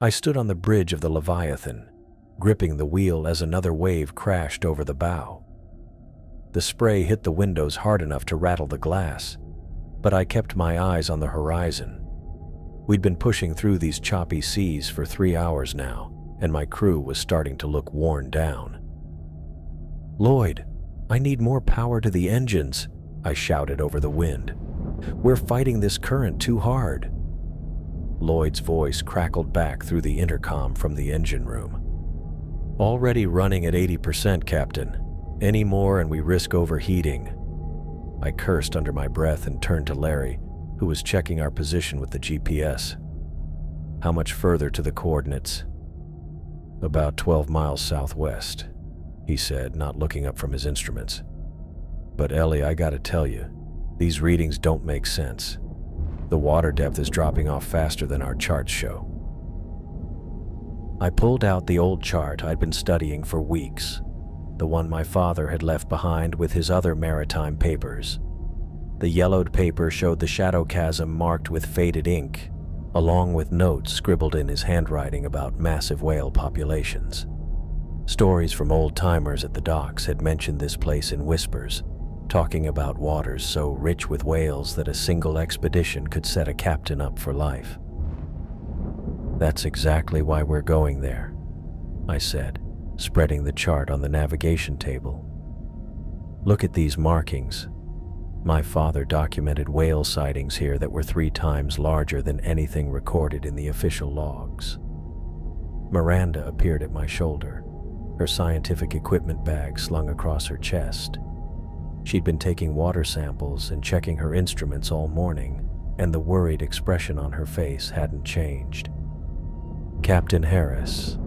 I stood on the bridge of the Leviathan, gripping the wheel as another wave crashed over the bow. The spray hit the windows hard enough to rattle the glass, but I kept my eyes on the horizon. We'd been pushing through these choppy seas for 3 hours now, and my crew was starting to look worn down. "Lloyd, I need more power to the engines," I shouted over the wind. "We're fighting this current too hard." Lloyd's voice crackled back through the intercom from the engine room. "Already running at 80%, Captain. Any more and we risk overheating." I cursed under my breath and turned to Larry, who was checking our position with the GPS. "How much further to the coordinates?" "About 12 miles southwest," he said, not looking up from his instruments. "But Ellie, I gotta tell you, these readings don't make sense. The water depth is dropping off faster than our charts show." I pulled out the old chart I'd been studying for weeks, the one my father had left behind with his other maritime papers. The yellowed paper showed the shadow chasm marked with faded ink, along with notes scribbled in his handwriting about massive whale populations. Stories from old-timers at the docks had mentioned this place in whispers, talking about waters so rich with whales that a single expedition could set a captain up for life. "That's exactly why we're going there," I said, spreading the chart on the navigation table. "Look at these markings. My father documented whale sightings here that were 3 times larger than anything recorded in the official logs." Miranda appeared at my shoulder, her scientific equipment bag slung across her chest. She'd been taking water samples and checking her instruments all morning, and the worried expression on her face hadn't changed. "Captain Harris,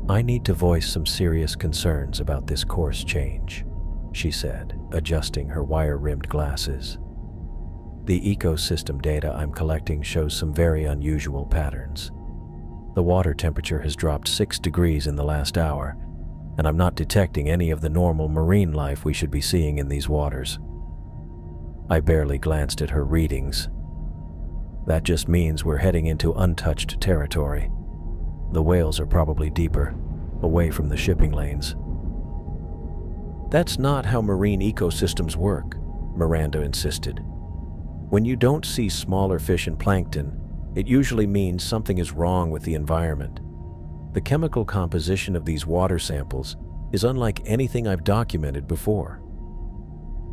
I need to voice some serious concerns about this course change," she said, adjusting her wire-rimmed glasses. "The ecosystem data I'm collecting shows some very unusual patterns. The water temperature has dropped 6 degrees in the last hour, and I'm not detecting any of the normal marine life we should be seeing in these waters." I barely glanced at her readings. "That just means we're heading into untouched territory. The whales are probably deeper, away from the shipping lanes." "That's not how marine ecosystems work," Miranda insisted. "When you don't see smaller fish and plankton, it usually means something is wrong with the environment. The chemical composition of these water samples is unlike anything I've documented before."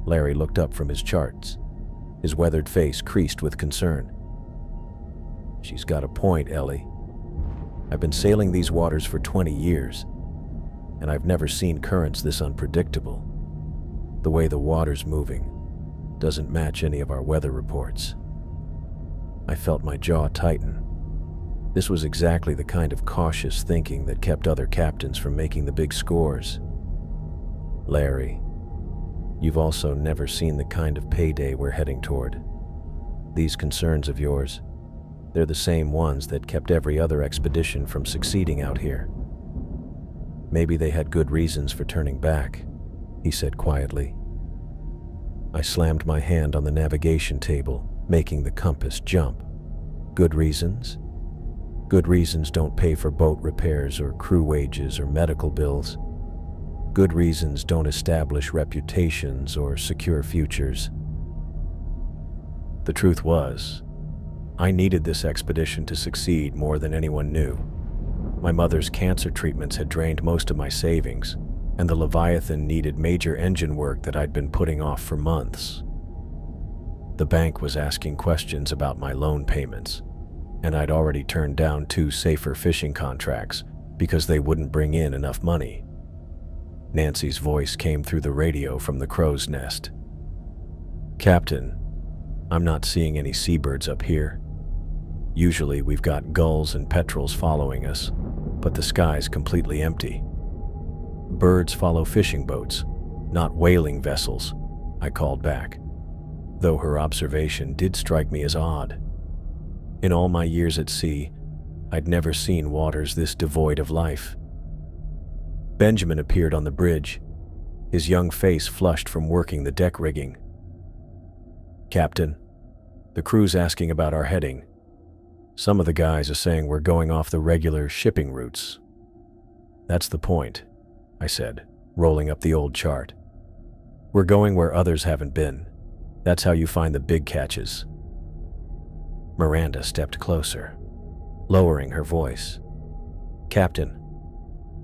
Larry looked up from his charts, his weathered face creased with concern. "She's got a point, Ellie. I've been sailing these waters for 20 years, and I've never seen currents this unpredictable. The way the water's moving doesn't match any of our weather reports." I felt my jaw tighten. This was exactly the kind of cautious thinking that kept other captains from making the big scores. "Larry, you've also never seen the kind of payday we're heading toward. These concerns of yours, they're the same ones that kept every other expedition from succeeding out here." "Maybe they had good reasons for turning back," he said quietly. I slammed my hand on the navigation table, making the compass jump. "Good reasons? Good reasons don't pay for boat repairs or crew wages or medical bills. Good reasons don't establish reputations or secure futures." The truth was, I needed this expedition to succeed more than anyone knew. My mother's cancer treatments had drained most of my savings, and the Leviathan needed major engine work that I'd been putting off for months. The bank was asking questions about my loan payments, and I'd already turned down 2 safer fishing contracts because they wouldn't bring in enough money. Nancy's voice came through the radio from the crow's nest. "Captain, I'm not seeing any seabirds up here. Usually we've got gulls and petrels following us, but the sky's completely empty." "Birds follow fishing boats, not whaling vessels," I called back, though her observation did strike me as odd. In all my years at sea, I'd never seen waters this devoid of life. Benjamin appeared on the bridge, his young face flushed from working the deck rigging. "Captain, the crew's asking about our heading. Some of the guys are saying we're going off the regular shipping routes. That's the point, I said, rolling up the old chart. We're going where others haven't been. That's how you find the big catches. Miranda stepped closer, lowering her voice. Captain,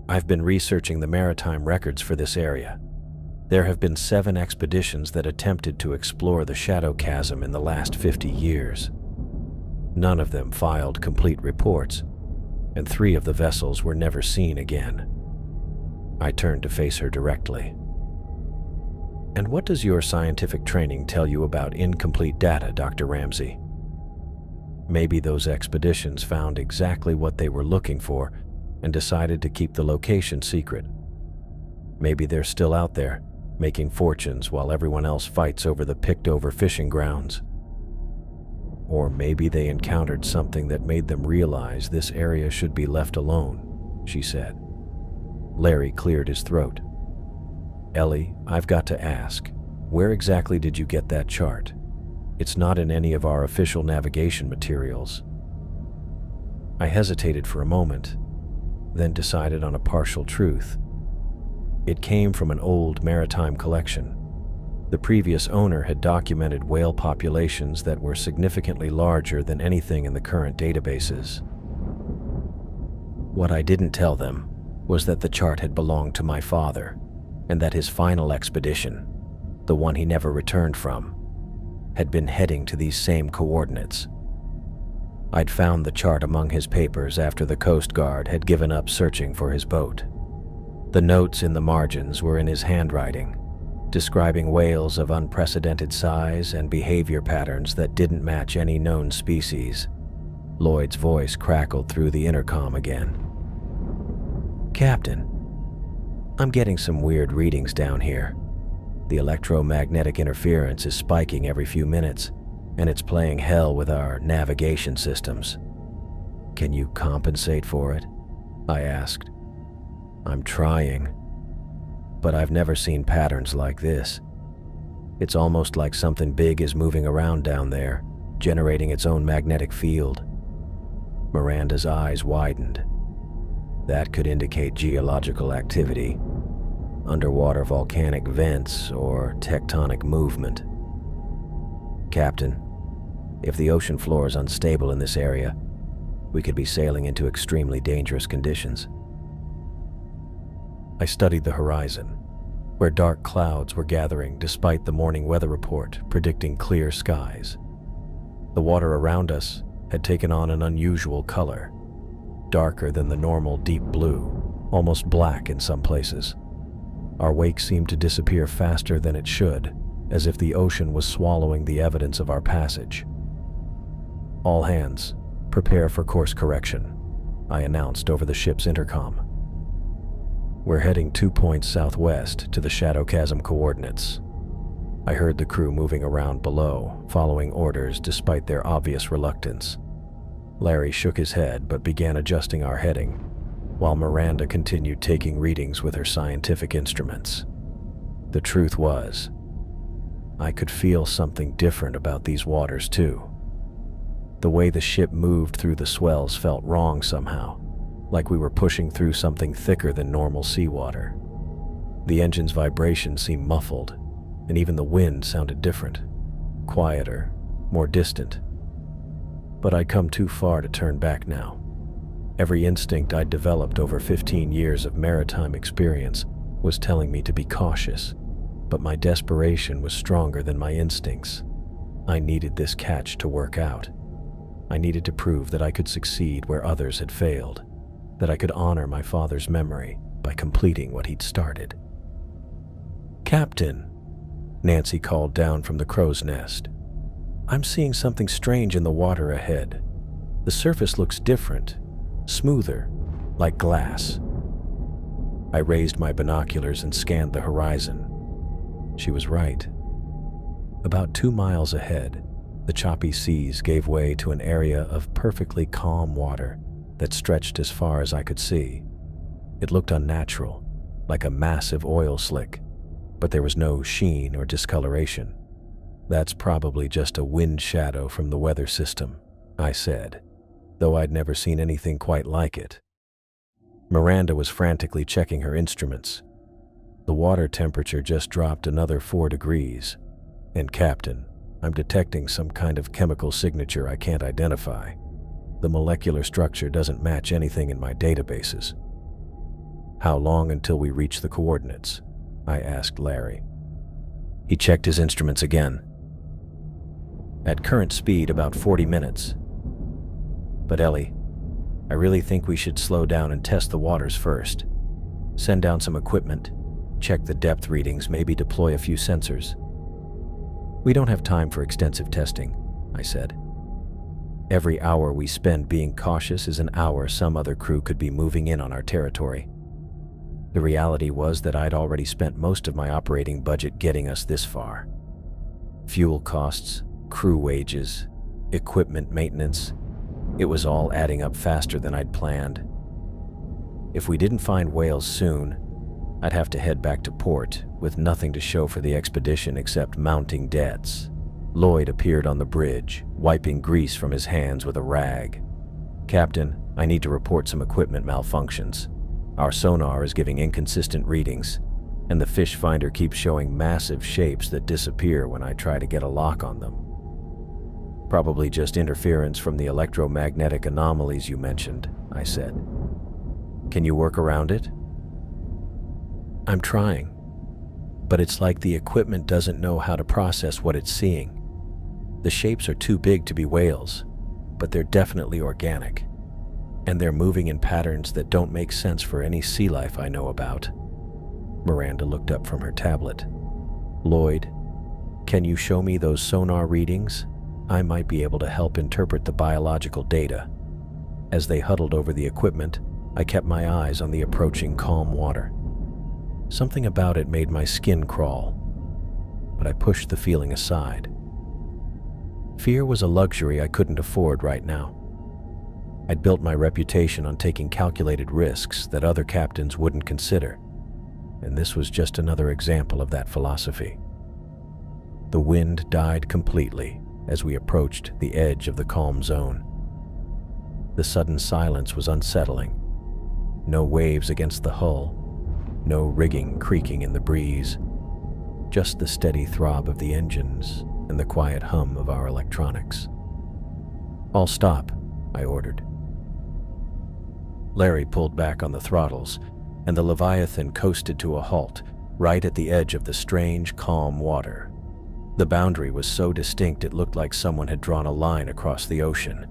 I've been researching the maritime records for this area. There have been 7 expeditions that attempted to explore the Shadow Chasm in the last 50 years. None of them filed complete reports, and 3 of the vessels were never seen again. I turned to face her directly. And what does your scientific training tell you about incomplete data, Dr. Ramsey? Maybe those expeditions found exactly what they were looking for and decided to keep the location secret. Maybe they're still out there, making fortunes while everyone else fights over the picked-over fishing grounds. Or maybe they encountered something that made them realize this area should be left alone, she said. Larry cleared his throat. Ellie, I've got to ask, where exactly did you get that chart? It's not in any of our official navigation materials. I hesitated for a moment, then decided on a partial truth. It came from an old maritime collection. The previous owner had documented whale populations that were significantly larger than anything in the current databases. What I didn't tell them was that the chart had belonged to my father, and that his final expedition, the one he never returned from, had been heading to these same coordinates. I'd found the chart among his papers after the Coast Guard had given up searching for his boat. The notes in the margins were in his handwriting, describing whales of unprecedented size and behavior patterns that didn't match any known species. Lloyd's voice crackled through the intercom again. Captain, I'm getting some weird readings down here. The electromagnetic interference is spiking every few minutes, and it's playing hell with our navigation systems. Can you compensate for it? I asked. I'm trying, but I've never seen patterns like this. It's almost like something big is moving around down there, generating its own magnetic field. Miranda's eyes widened. That could indicate geological activity, underwater volcanic vents, or tectonic movement. Captain, if the ocean floor is unstable in this area, we could be sailing into extremely dangerous conditions. I studied the horizon, where dark clouds were gathering despite the morning weather report predicting clear skies. The water around us had taken on an unusual color, darker than the normal deep blue, almost black in some places. Our wake seemed to disappear faster than it should, as if the ocean was swallowing the evidence of our passage. All hands, prepare for course correction, I announced over the ship's intercom. We're heading 2 points southwest to the Shadow Chasm coordinates. I heard the crew moving around below, following orders despite their obvious reluctance. Larry shook his head but began adjusting our heading, while Miranda continued taking readings with her scientific instruments. The truth was, I could feel something different about these waters too. The way the ship moved through the swells felt wrong somehow, like we were pushing through something thicker than normal seawater. The engine's vibration seemed muffled, and even the wind sounded different, quieter, more distant. But I'd come too far to turn back now. Every instinct I'd developed over 15 years of maritime experience was telling me to be cautious, but my desperation was stronger than my instincts. I needed this catch to work out. I needed to prove that I could succeed where others had failed, that I could honor my father's memory by completing what he'd started. Captain, Nancy called down from the crow's nest. I'm seeing something strange in the water ahead. The surface looks different, smoother, like glass. I raised my binoculars and scanned the horizon. She was right. About 2 miles ahead, the choppy seas gave way to an area of perfectly calm water that stretched as far as I could see. It looked unnatural, like a massive oil slick, but there was no sheen or discoloration. That's probably just a wind shadow from the weather system, I said. though I'd never seen anything quite like it. Miranda was frantically checking her instruments. The water temperature just dropped another 4 degrees. And Captain, I'm detecting some kind of chemical signature I can't identify. The molecular structure doesn't match anything in my databases. How long until we reach the coordinates? I asked Larry. He checked his instruments again. At current speed, about 40 minutes. But Ellie, I really think we should slow down and test the waters first. Send down some equipment, check the depth readings, maybe deploy a few sensors. We don't have time for extensive testing, I said. Every hour we spend being cautious is an hour some other crew could be moving in on our territory. The reality was that I'd already spent most of my operating budget getting us this far. Fuel costs, crew wages, equipment maintenance, it was all adding up faster than I'd planned. If we didn't find whales soon, I'd have to head back to port with nothing to show for the expedition except mounting debts. Lloyd appeared on the bridge, wiping grease from his hands with a rag. Captain, I need to report some equipment malfunctions. Our sonar is giving inconsistent readings, and the fish finder keeps showing massive shapes that disappear when I try to get a lock on them. Probably just interference from the electromagnetic anomalies you mentioned, I said. Can you work around it? I'm trying, but it's like the equipment doesn't know how to process what it's seeing. The shapes are too big to be whales, but they're definitely organic, and they're moving in patterns that don't make sense for any sea life I know about. Miranda looked up from her tablet. Lloyd, can you show me those sonar readings? I might be able to help interpret the biological data. As they huddled over the equipment, I kept my eyes on the approaching calm water. Something about it made my skin crawl, but I pushed the feeling aside. Fear was a luxury I couldn't afford right now. I'd built my reputation on taking calculated risks that other captains wouldn't consider, and this was just another example of that philosophy. The wind died completely as we approached the edge of the calm zone. The sudden silence was unsettling. No waves against the hull, no rigging creaking in the breeze, just the steady throb of the engines and the quiet hum of our electronics. All stop, I ordered. Larry pulled back on the throttles, and the Leviathan coasted to a halt right at the edge of the strange, calm water. The boundary was so distinct it looked like someone had drawn a line across the ocean.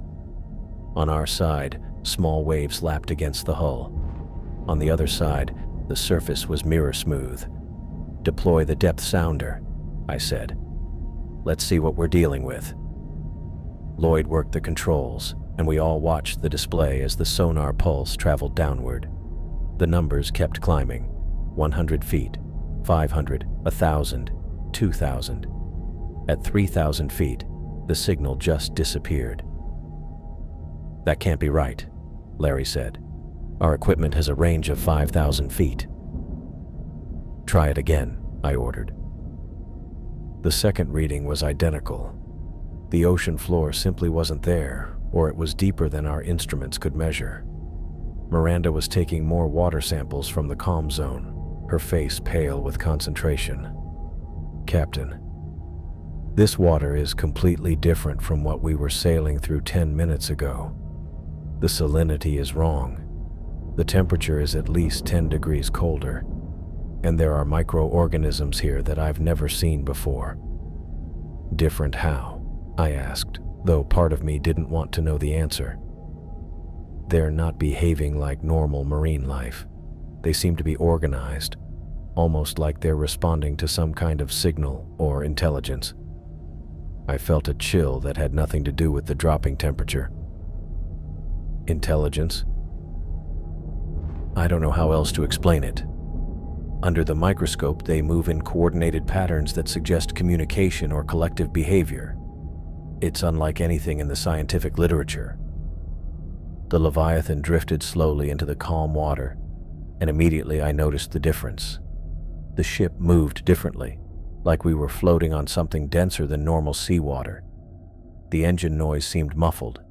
On our side, small waves lapped against the hull. On the other side, the surface was mirror smooth. Deploy the depth sounder, I said. Let's see what we're dealing with. Lloyd worked the controls, and we all watched the display as the sonar pulse traveled downward. The numbers kept climbing. 100 feet, 500, 1,000, 2,000. At 3,000 feet, the signal just disappeared. That can't be right, Larry said. Our equipment has a range of 5,000 feet. Try it again, I ordered. The second reading was identical. The ocean floor simply wasn't there, or it was deeper than our instruments could measure. Miranda was taking more water samples from the calm zone, her face pale with concentration. Captain, this water is completely different from what we were sailing through 10 minutes ago. The salinity is wrong. The temperature is at least 10 degrees colder, and there are microorganisms here that I've never seen before. Different how? I asked, though part of me didn't want to know the answer. They're not behaving like normal marine life. They seem to be organized, almost like they're responding to some kind of signal or intelligence. I felt a chill that had nothing to do with the dropping temperature. Intelligence? I don't know how else to explain it. Under the microscope, they move in coordinated patterns that suggest communication or collective behavior. It's unlike anything in the scientific literature. The Leviathan drifted slowly into the calm water, and immediately I noticed the difference. The ship moved differently, like we were floating on something denser than normal seawater. The engine noise seemed muffled,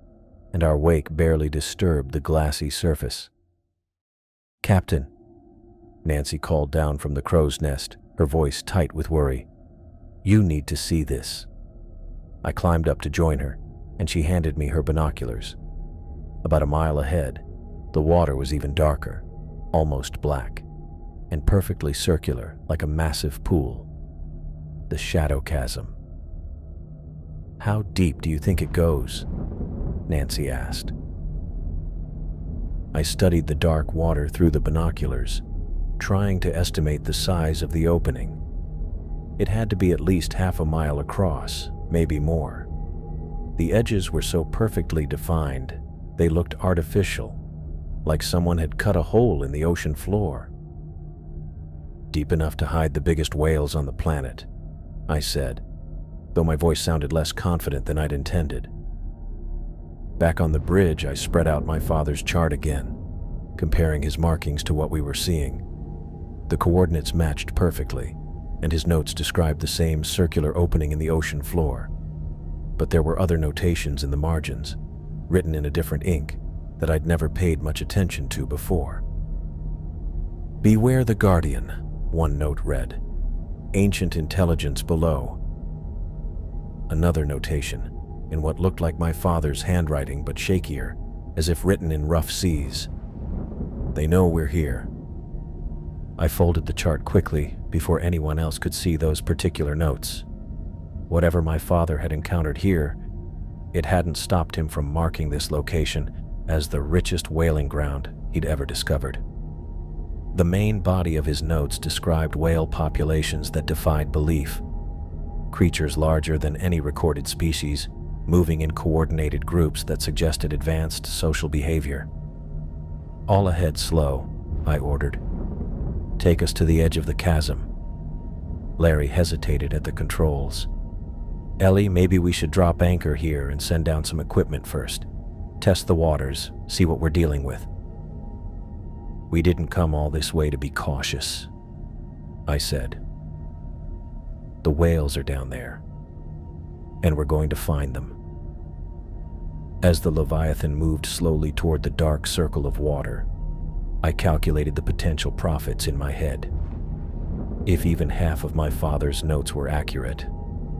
and our wake barely disturbed the glassy surface. "Captain," Nancy called down from the crow's nest, her voice tight with worry. "You need to see this." I climbed up to join her, and she handed me her binoculars. About a mile ahead, the water was even darker, almost black, and perfectly circular like a massive pool. The shadow chasm. "How deep do you think it goes?" Nancy asked. I studied the dark water through the binoculars, trying to estimate the size of the opening. It had to be at least half a mile across, maybe more. The edges were so perfectly defined, they looked artificial, like someone had cut a hole in the ocean floor. "Deep enough to hide the biggest whales on the planet," I said, though my voice sounded less confident than I'd intended. Back on the bridge, I spread out my father's chart again, comparing his markings to what we were seeing. The coordinates matched perfectly, and his notes described the same circular opening in the ocean floor. But there were other notations in the margins, written in a different ink, that I'd never paid much attention to before. "Beware the Guardian," one note read. "Ancient intelligence below." Another notation, in what looked like my father's handwriting but shakier, as if written in rough seas. "They know we're here." I folded the chart quickly before anyone else could see those particular notes. Whatever my father had encountered here, it hadn't stopped him from marking this location as the richest whaling ground he'd ever discovered. The main body of his notes described whale populations that defied belief. Creatures larger than any recorded species, moving in coordinated groups that suggested advanced social behavior. "All ahead slow," I ordered. "Take us to the edge of the chasm." Larry hesitated at the controls. "Ellie, maybe we should drop anchor here and send down some equipment first. Test the waters, see what we're dealing with." "We didn't come all this way to be cautious," I said. "The whales are down there, and we're going to find them." As the Leviathan moved slowly toward the dark circle of water, I calculated the potential profits in my head. If even half of my father's notes were accurate,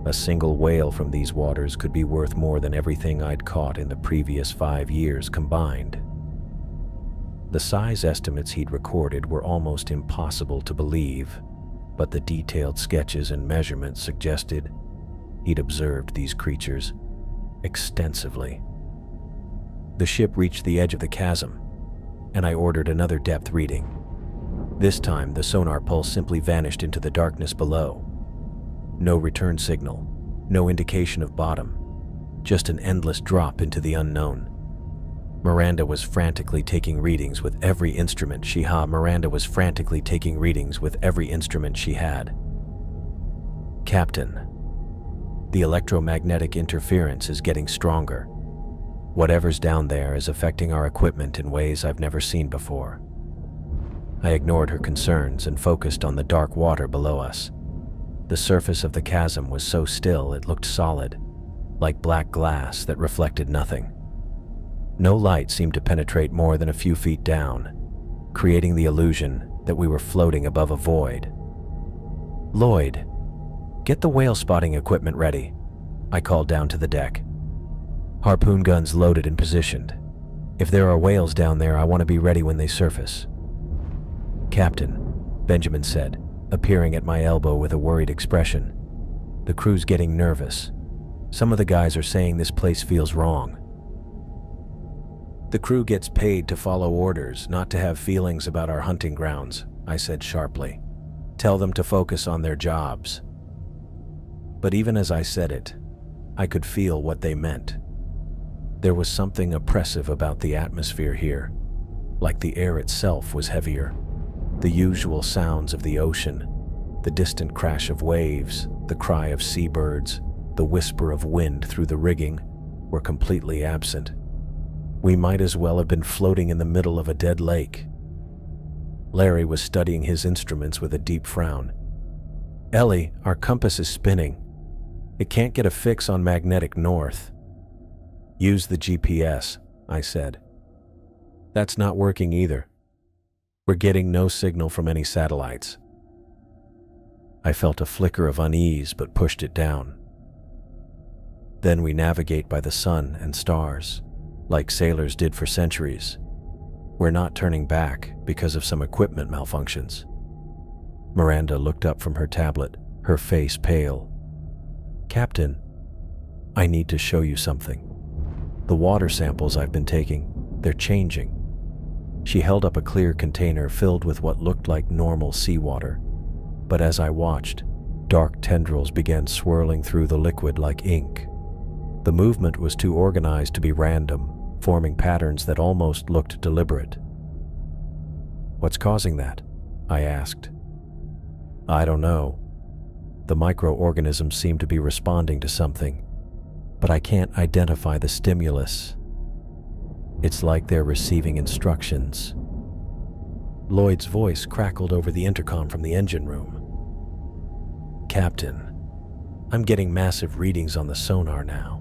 a single whale from these waters could be worth more than everything I'd caught in the previous 5 years combined. The size estimates he'd recorded were almost impossible to believe, but the detailed sketches and measurements suggested he'd observed these creatures extensively. The ship reached the edge of the chasm, and I ordered another depth reading. This time, the sonar pulse simply vanished into the darkness below. No return signal, no indication of bottom, just an endless drop into the unknown. Miranda was frantically taking readings with every instrument she had. "Captain, the electromagnetic interference is getting stronger. Whatever's down there is affecting our equipment in ways I've never seen before." I ignored her concerns and focused on the dark water below us. The surface of the chasm was so still it looked solid, like black glass that reflected nothing. No light seemed to penetrate more than a few feet down, creating the illusion that we were floating above a void. "Lloyd, get the whale spotting equipment ready," I called down to the deck. "Harpoon guns loaded and positioned. If there are whales down there, I want to be ready when they surface." "Captain," Benjamin said, appearing at my elbow with a worried expression, "the crew's getting nervous. Some of the guys are saying this place feels wrong." "The crew gets paid to follow orders, not to have feelings about our hunting grounds," I said sharply. "Tell them to focus on their jobs." But even as I said it, I could feel what they meant. There was something oppressive about the atmosphere here, like the air itself was heavier. The usual sounds of the ocean, the distant crash of waves, the cry of seabirds, the whisper of wind through the rigging, were completely absent. We might as well have been floating in the middle of a dead lake. Larry was studying his instruments with a deep frown. "Ellie, our compass is spinning. It can't get a fix on magnetic north." "Use the GPS," I said. That's not working either. We're getting no signal from any satellites. I felt a flicker of unease but pushed it down. Then we navigate by the sun and stars, like sailors did for centuries. We're not turning back because of some equipment malfunctions. Miranda looked up from her tablet, her face pale. Captain, I need to show you something. The water samples I've been taking, they're changing. She held up a clear container filled with what looked like normal seawater. But as I watched, dark tendrils began swirling through the liquid like ink. The movement was too organized to be random, forming patterns that almost looked deliberate. What's causing that? I asked. I don't know. The microorganisms seem to be responding to something, but I can't identify the stimulus. It's like they're receiving instructions. Lloyd's voice crackled over the intercom from the engine room. Captain, I'm getting massive readings on the sonar now.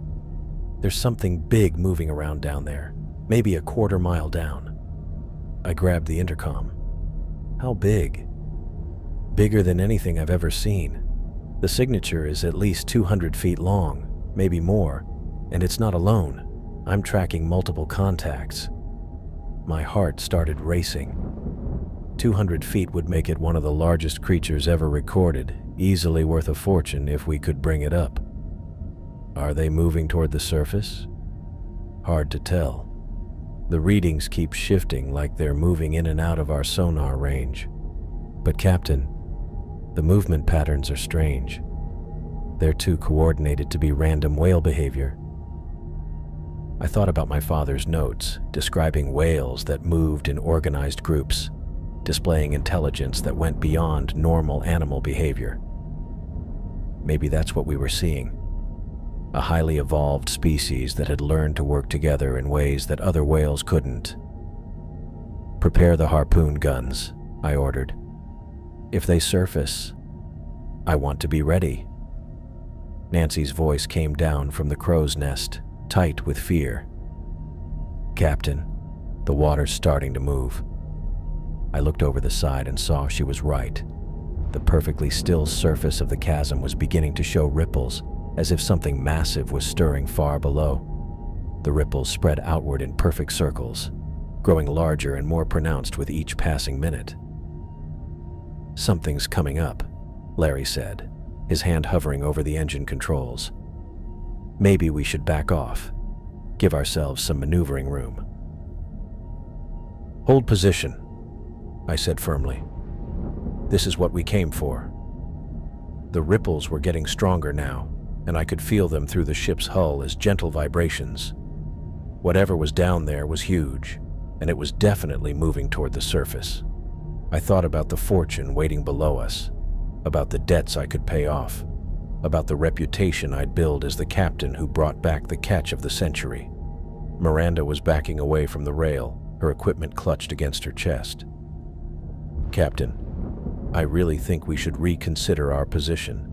There's something big moving around down there, maybe a quarter mile down. I grabbed the intercom. How big? Bigger than anything I've ever seen. The signature is at least 200 feet long, maybe more, and it's not alone. I'm tracking multiple contacts. My heart started racing. 200 feet would make it one of the largest creatures ever recorded, easily worth a fortune if we could bring it up. Are they moving toward the surface? Hard to tell. The readings keep shifting like they're moving in and out of our sonar range. But Captain, the movement patterns are strange. They're too coordinated to be random whale behavior. I thought about my father's notes, describing whales that moved in organized groups, displaying intelligence that went beyond normal animal behavior. Maybe that's what we were seeing. A highly evolved species that had learned to work together in ways that other whales couldn't. Prepare the harpoon guns, I ordered. If they surface, I want to be ready. Nancy's voice came down from the crow's nest, tight with fear. Captain, the water's starting to move. I looked over the side and saw she was right. The perfectly still surface of the chasm was beginning to show ripples, as if something massive was stirring far below. The ripples spread outward in perfect circles, growing larger and more pronounced with each passing minute. Something's coming up, Larry said, his hand hovering over the engine controls. Maybe we should back off, give ourselves some maneuvering room. Hold position, I said firmly. This is what we came for. The ripples were getting stronger now, and I could feel them through the ship's hull as gentle vibrations. Whatever was down there was huge, and it was definitely moving toward the surface. I thought about the fortune waiting below us, about the debts I could pay off, about the reputation I'd build as the captain who brought back the catch of the century. Miranda was backing away from the rail, her equipment clutched against her chest. Captain, I really think we should reconsider our position.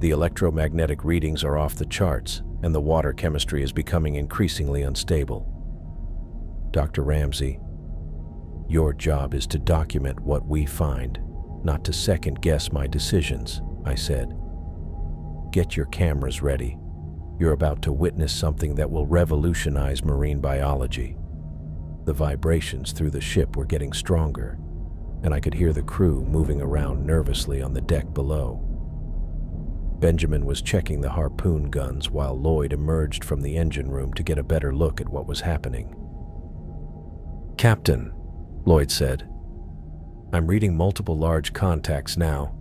The electromagnetic readings are off the charts, and the water chemistry is becoming increasingly unstable. Dr. Ramsey, your job is to document what we find, not to second-guess my decisions, I said. Get your cameras ready. You're about to witness something that will revolutionize marine biology. The vibrations through the ship were getting stronger, and I could hear the crew moving around nervously on the deck below. Benjamin was checking the harpoon guns while Lloyd emerged from the engine room to get a better look at what was happening. Captain, Lloyd said, I'm reading multiple large contacts now,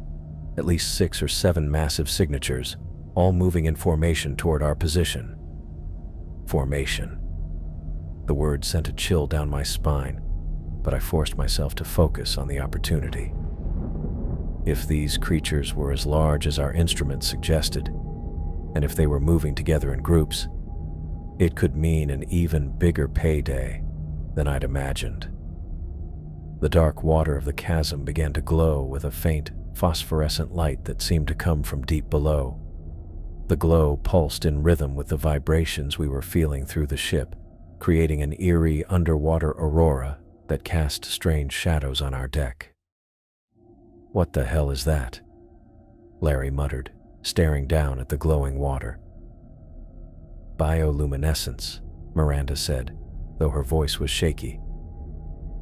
at least 6 or 7 massive signatures, all moving in formation toward our position. Formation. The word sent a chill down my spine, but I forced myself to focus on the opportunity. If these creatures were as large as our instruments suggested, and if they were moving together in groups, it could mean an even bigger payday than I'd imagined. The dark water of the chasm began to glow with a faint, phosphorescent light that seemed to come from deep below. The glow pulsed in rhythm with the vibrations we were feeling through the ship, creating an eerie underwater aurora that cast strange shadows on our deck. "What the hell is that?" Larry muttered, staring down at the glowing water. "Bioluminescence," Miranda said, though her voice was shaky.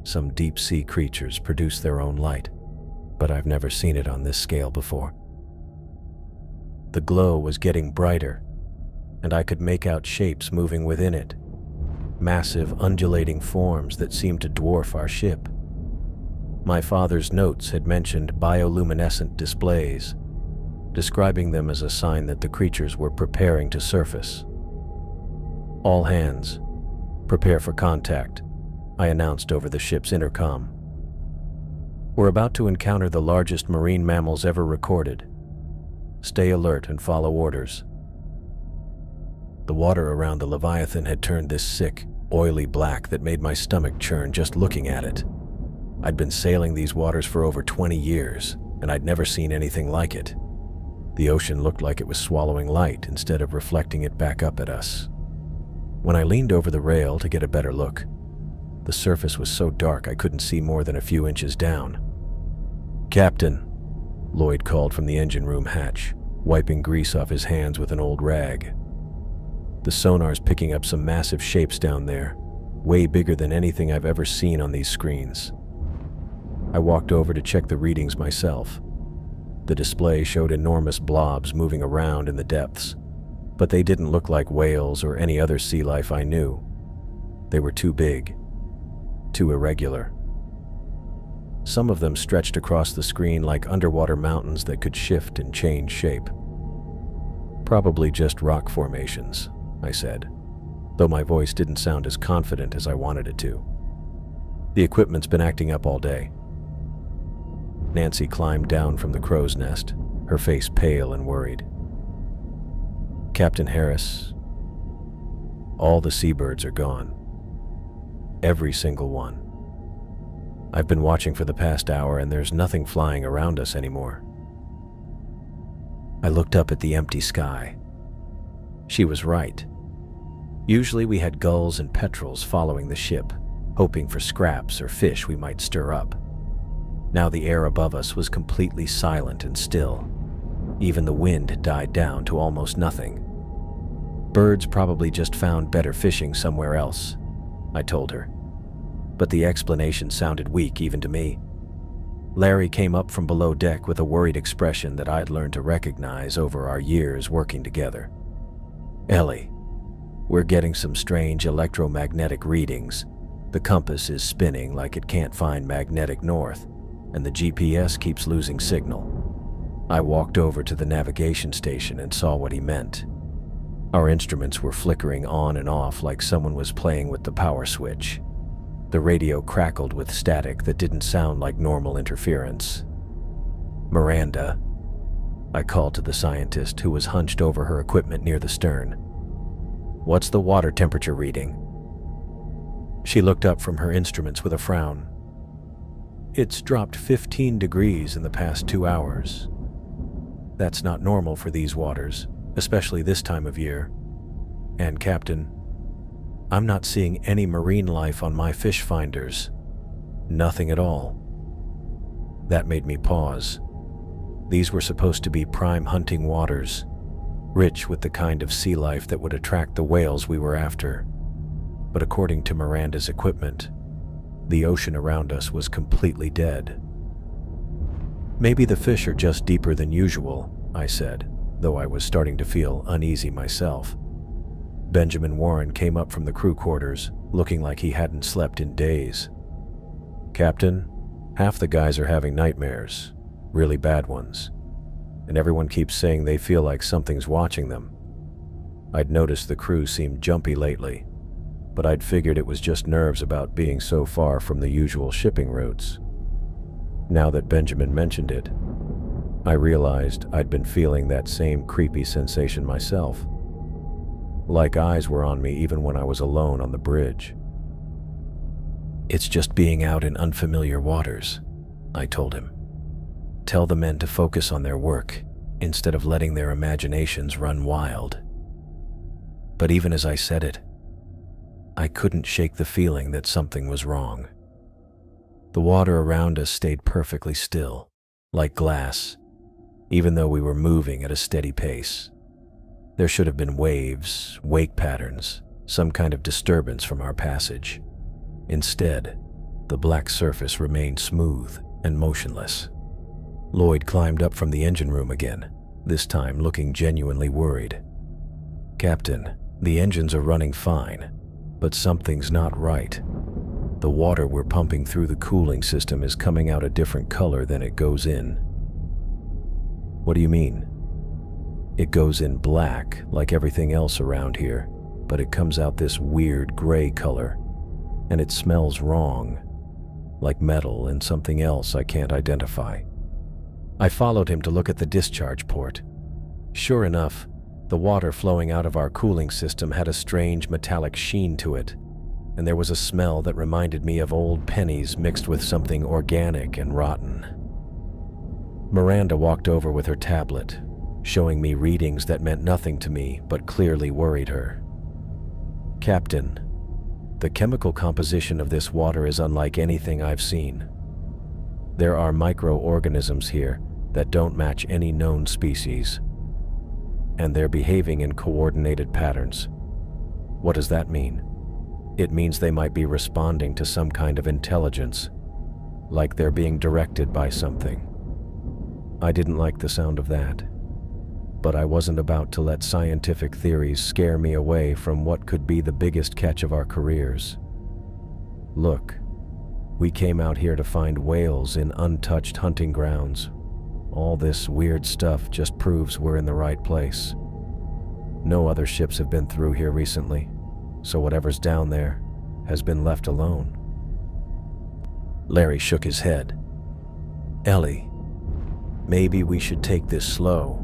"Some deep-sea creatures produce their own light, but I've never seen it on this scale before." The glow was getting brighter, and I could make out shapes moving within it, massive undulating forms that seemed to dwarf our ship. My father's notes had mentioned bioluminescent displays, describing them as a sign that the creatures were preparing to surface. "All hands, prepare for contact," I announced over the ship's intercom. "We're about to encounter the largest marine mammals ever recorded. Stay alert and follow orders." The water around the Leviathan had turned this sick, oily black that made my stomach churn just looking at it. I'd been sailing these waters for over 20 years, and I'd never seen anything like it. The ocean looked like it was swallowing light instead of reflecting it back up at us. When I leaned over the rail to get a better look, the surface was so dark I couldn't see more than a few inches down. "Captain," Lloyd called from the engine room hatch, wiping grease off his hands with an old rag. "The sonar's picking up some massive shapes down there, way bigger than anything I've ever seen on these screens." I walked over to check the readings myself. The display showed enormous blobs moving around in the depths, but they didn't look like whales or any other sea life I knew. They were too big, too irregular. Some of them stretched across the screen like underwater mountains that could shift and change shape. "Probably just rock formations," I said, though my voice didn't sound as confident as I wanted it to. "The equipment's been acting up all day." Nancy climbed down from the crow's nest, her face pale and worried. "Captain Harris, all the seabirds are gone. Every single one. I've been watching for the past hour and there's nothing flying around us anymore." I looked up at the empty sky. She was right. Usually we had gulls and petrels following the ship, hoping for scraps or fish we might stir up. Now the air above us was completely silent and still. Even the wind had died down to almost nothing. "Birds probably just found better fishing somewhere else," I told her. But the explanation sounded weak even to me. Larry came up from below deck with a worried expression that I'd learned to recognize over our years working together. "Ellie, we're getting some strange electromagnetic readings. The compass is spinning like it can't find magnetic north, and the GPS keeps losing signal." I walked over to the navigation station and saw what he meant. Our instruments were flickering on and off like someone was playing with the power switch. The radio crackled with static that didn't sound like normal interference. "Miranda," I called to the scientist who was hunched over her equipment near the stern. "What's the water temperature reading?" She looked up from her instruments with a frown. "It's dropped 15 degrees in the past 2 hours. That's not normal for these waters, especially this time of year. And, Captain, I'm not seeing any marine life on my fish finders. Nothing at all." That made me pause. These were supposed to be prime hunting waters, rich with the kind of sea life that would attract the whales we were after. But according to Miranda's equipment, the ocean around us was completely dead. "Maybe the fish are just deeper than usual," I said, though I was starting to feel uneasy myself. Benjamin Warren came up from the crew quarters, looking like he hadn't slept in days. "Captain, half the guys are having nightmares, really bad ones, and everyone keeps saying they feel like something's watching them. I'd noticed the crew seemed jumpy lately, but I'd figured it was just nerves about being so far from the usual shipping routes. Now that Benjamin mentioned it, I realized I'd been feeling that same creepy sensation myself. Like eyes were on me even when I was alone on the bridge. "It's just being out in unfamiliar waters," I told him. "Tell the men to focus on their work instead of letting their imaginations run wild." But even as I said it, I couldn't shake the feeling that something was wrong. The water around us stayed perfectly still, like glass, even though we were moving at a steady pace. There should have been waves, wake patterns, some kind of disturbance from our passage. Instead, the black surface remained smooth and motionless. Lloyd climbed up from the engine room again, this time looking genuinely worried. "Captain, the engines are running fine, but something's not right. The water we're pumping through the cooling system is coming out a different color than it goes in." "What do you mean?" "It goes in black, like everything else around here, but it comes out this weird gray color, and it smells wrong, like metal and something else I can't identify." I followed him to look at the discharge port. Sure enough, the water flowing out of our cooling system had a strange metallic sheen to it, and there was a smell that reminded me of old pennies mixed with something organic and rotten. Miranda walked over with her tablet, showing me readings that meant nothing to me but clearly worried her. "Captain, the chemical composition of this water is unlike anything I've seen. There are microorganisms here that don't match any known species, and they're behaving in coordinated patterns." "What does that mean?" "It means they might be responding to some kind of intelligence, like they're being directed by something." I didn't like the sound of that, but I wasn't about to let scientific theories scare me away from what could be the biggest catch of our careers. "Look, we came out here to find whales in untouched hunting grounds. All this weird stuff just proves we're in the right place. No other ships have been through here recently, so whatever's down there has been left alone." Larry shook his head. "Ellie, maybe we should take this slow.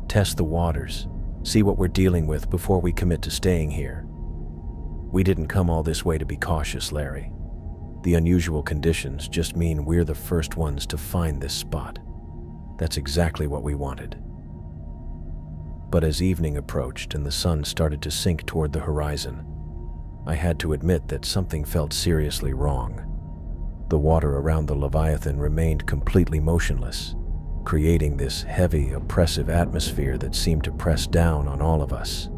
Test the waters, see what we're dealing with before we commit to staying here. We didn't come all this way to be cautious, Larry. The unusual conditions just mean we're the first ones to find this spot. That's exactly what we wanted." But as evening approached and the sun started to sink toward the horizon, I had to admit that something felt seriously wrong. The water around the Leviathan remained completely motionless, creating this heavy, oppressive atmosphere that seemed to press down on all of us.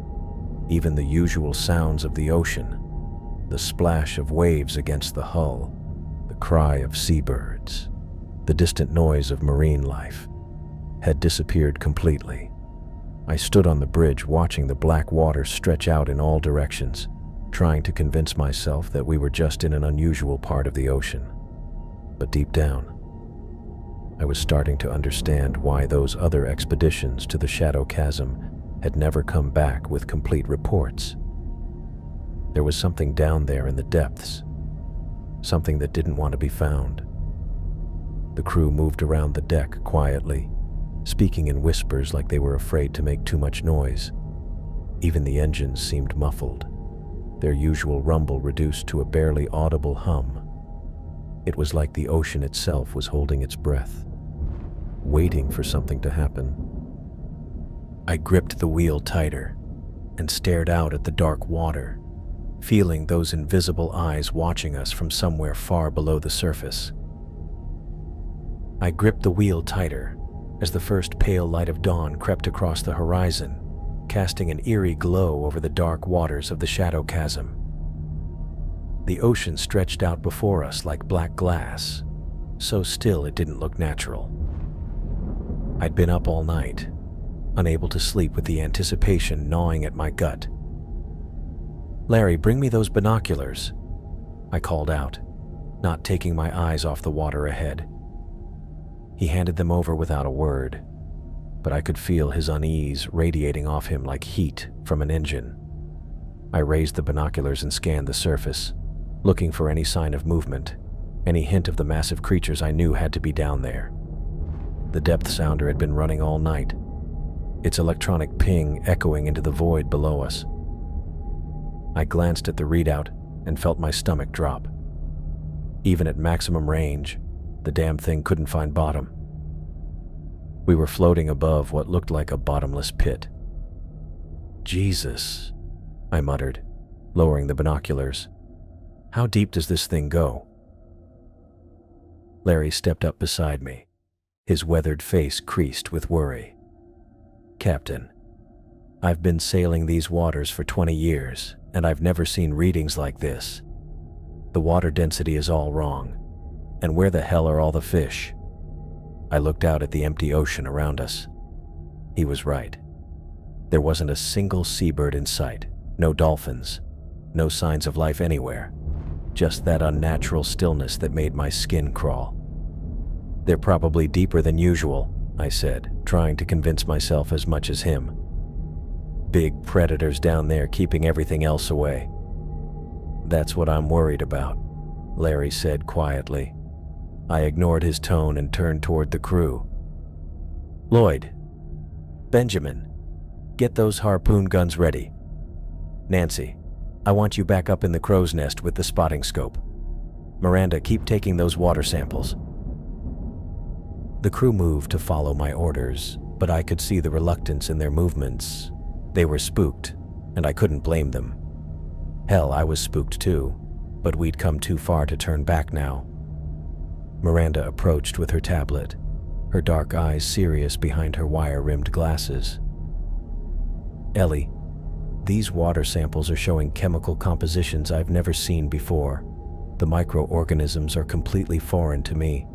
Even the usual sounds of the ocean, the splash of waves against the hull, the cry of seabirds, the distant noise of marine life, had disappeared completely. I stood on the bridge watching the black water stretch out in all directions, trying to convince myself that we were just in an unusual part of the ocean. But deep down, I was starting to understand why those other expeditions to the Shadow Chasm had never come back with complete reports. There was something down there in the depths, something that didn't want to be found. The crew moved around the deck quietly, speaking in whispers like they were afraid to make too much noise. Even the engines seemed muffled, their usual rumble reduced to a barely audible hum. It was like the ocean itself was holding its breath, waiting for something to happen. I gripped the wheel tighter and stared out at the dark water, feeling those invisible eyes watching us from somewhere far below the surface. I gripped the wheel tighter as the first pale light of dawn crept across the horizon, casting an eerie glow over the dark waters of the Shadow Chasm. The ocean stretched out before us like black glass, so still it didn't look natural. I'd been up all night, unable to sleep with the anticipation gnawing at my gut. "Larry, bring me those binoculars," I called out, not taking my eyes off the water ahead. He handed them over without a word, but I could feel his unease radiating off him like heat from an engine. I raised the binoculars and scanned the surface, looking for any sign of movement, any hint of the massive creatures I knew had to be down there. The depth sounder had been running all night, its electronic ping echoing into the void below us. I glanced at the readout and felt my stomach drop. Even at maximum range, the damn thing couldn't find bottom. We were floating above what looked like a bottomless pit. "Jesus," I muttered, lowering the binoculars. "How deep does this thing go?" Larry stepped up beside me, his weathered face creased with worry. "Captain, I've been sailing these waters for 20 years, and I've never seen readings like this. The water density is all wrong. And where the hell are all the fish?" I looked out at the empty ocean around us. He was right. There wasn't a single seabird in sight, no dolphins, no signs of life anywhere, just that unnatural stillness that made my skin crawl. "They're probably deeper than usual," I said, trying to convince myself as much as him. "Big predators down there keeping everything else away." "That's what I'm worried about," Larry said quietly. I ignored his tone and turned toward the crew. "Lloyd, Benjamin, get those harpoon guns ready. Nancy, I want you back up in the crow's nest with the spotting scope. Miranda, keep taking those water samples." The crew moved to follow my orders, but I could see the reluctance in their movements. They were spooked, and I couldn't blame them. Hell, I was spooked too, but we'd come too far to turn back now. Miranda approached with her tablet, her dark eyes serious behind her wire-rimmed glasses. "Ellie, these water samples are showing chemical compositions I've never seen before. The microorganisms are completely foreign to me."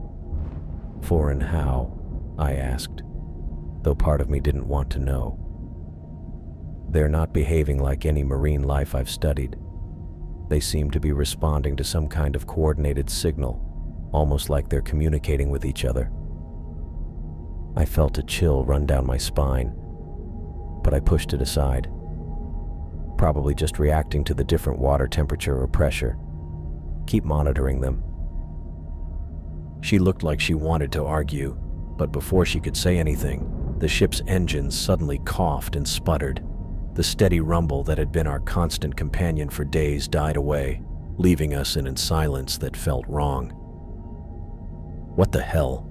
"Foreign how?" I asked, though part of me didn't want to know. "They're not behaving like any marine life I've studied. They seem to be responding to some kind of coordinated signal, almost like they're communicating with each other." I felt a chill run down my spine, but I pushed it aside. Probably just reacting to the different water temperature or pressure. Keep monitoring them. She looked like she wanted to argue, but before she could say anything, the ship's engines suddenly coughed and sputtered. The steady rumble that had been our constant companion for days died away, leaving us in a silence that felt wrong. "What the hell?"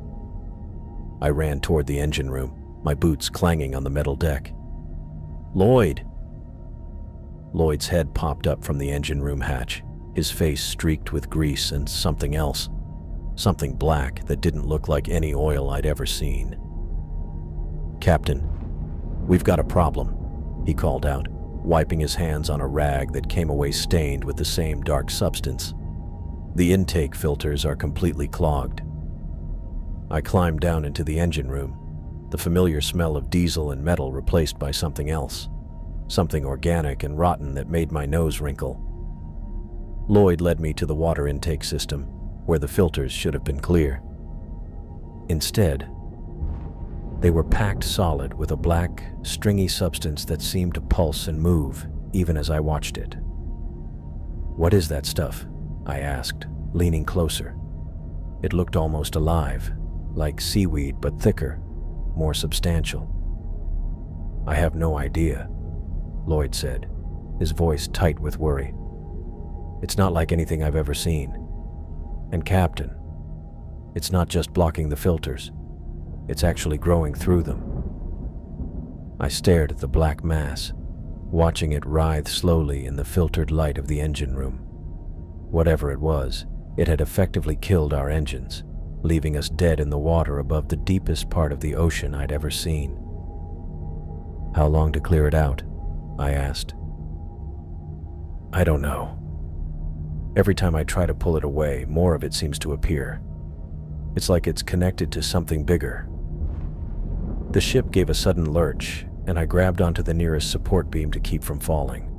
I ran toward the engine room, my boots clanging on the metal deck. "Lloyd!" Lloyd's head popped up from the engine room hatch, his face streaked with grease and something else. Something black that didn't look like any oil I'd ever seen. "Captain, we've got a problem," he called out, wiping his hands on a rag that came away stained with the same dark substance. "The intake filters are completely clogged." I climbed down into the engine room, the familiar smell of diesel and metal replaced by something else, something organic and rotten that made my nose wrinkle. Lloyd led me to the water intake system, where the filters should have been clear. Instead, they were packed solid with a black, stringy substance that seemed to pulse and move, even as I watched it. "What is that stuff?" I asked, leaning closer. It looked almost alive, like seaweed but thicker, more substantial. "I have no idea," Lloyd said, his voice tight with worry. "It's not like anything I've ever seen. And Captain, it's not just blocking the filters. It's actually growing through them." I stared at the black mass, watching it writhe slowly in the filtered light of the engine room. Whatever it was, it had effectively killed our engines, leaving us dead in the water above the deepest part of the ocean I'd ever seen. "How long to clear it out?" I asked. "I don't know. Every time I try to pull it away, more of it seems to appear. It's like it's connected to something bigger." The ship gave a sudden lurch, and I grabbed onto the nearest support beam to keep from falling.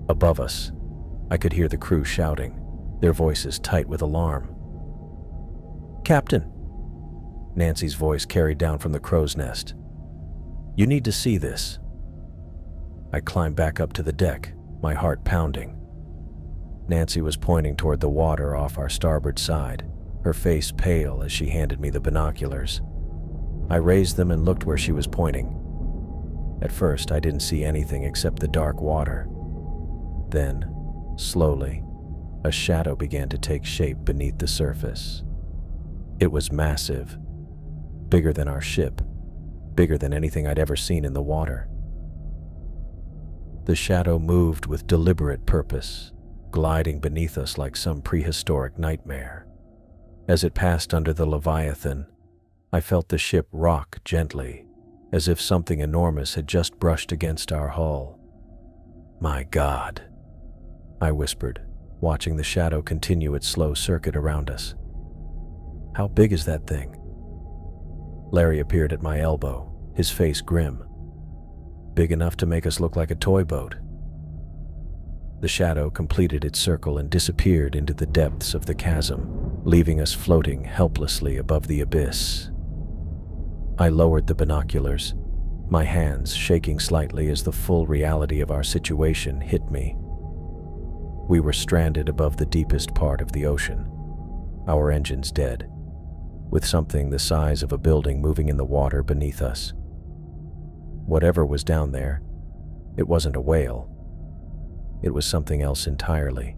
Above us, I could hear the crew shouting, their voices tight with alarm. "Captain!" Nancy's voice carried down from the crow's nest. "You need to see this." I climbed back up to the deck, my heart pounding. Nancy was pointing toward the water off our starboard side, her face pale as she handed me the binoculars. I raised them and looked where she was pointing. At first, I didn't see anything except the dark water. Then, slowly, a shadow began to take shape beneath the surface. It was massive, bigger than our ship, bigger than anything I'd ever seen in the water. The shadow moved with deliberate purpose, gliding beneath us like some prehistoric nightmare. As it passed under the Leviathan, I felt the ship rock gently, as if something enormous had just brushed against our hull. "My God," I whispered, watching the shadow continue its slow circuit around us. "How big is that thing?" Larry appeared at my elbow, his face grim. "Big enough to make us look like a toy boat." The shadow completed its circle and disappeared into the depths of the chasm, leaving us floating helplessly above the abyss. I lowered the binoculars, my hands shaking slightly as the full reality of our situation hit me. We were stranded above the deepest part of the ocean, our engines dead, with something the size of a building moving in the water beneath us. Whatever was down there, it wasn't a whale. It was something else entirely,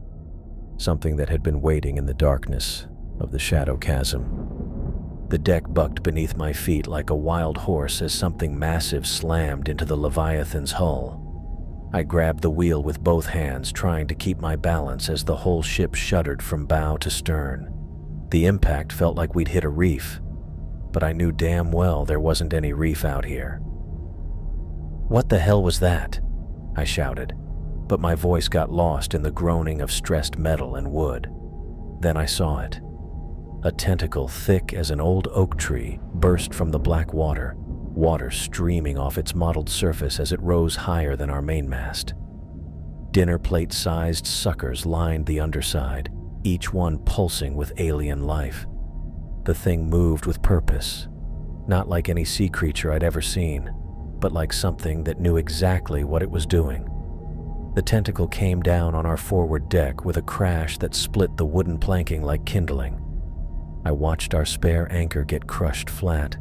something that had been waiting in the darkness of the shadow chasm. The deck bucked beneath my feet like a wild horse as something massive slammed into the Leviathan's hull. I grabbed the wheel with both hands, trying to keep my balance as the whole ship shuddered from bow to stern. The impact felt like we'd hit a reef, but I knew damn well there wasn't any reef out here. "What the hell was that?" I shouted, but my voice got lost in the groaning of stressed metal and wood. Then I saw it. A tentacle thick as an old oak tree burst from the black water, water streaming off its mottled surface as it rose higher than our mainmast. Dinner plate-sized suckers lined the underside, each one pulsing with alien life. The thing moved with purpose, not like any sea creature I'd ever seen, but like something that knew exactly what it was doing. The tentacle came down on our forward deck with a crash that split the wooden planking like kindling. I watched our spare anchor get crushed flat,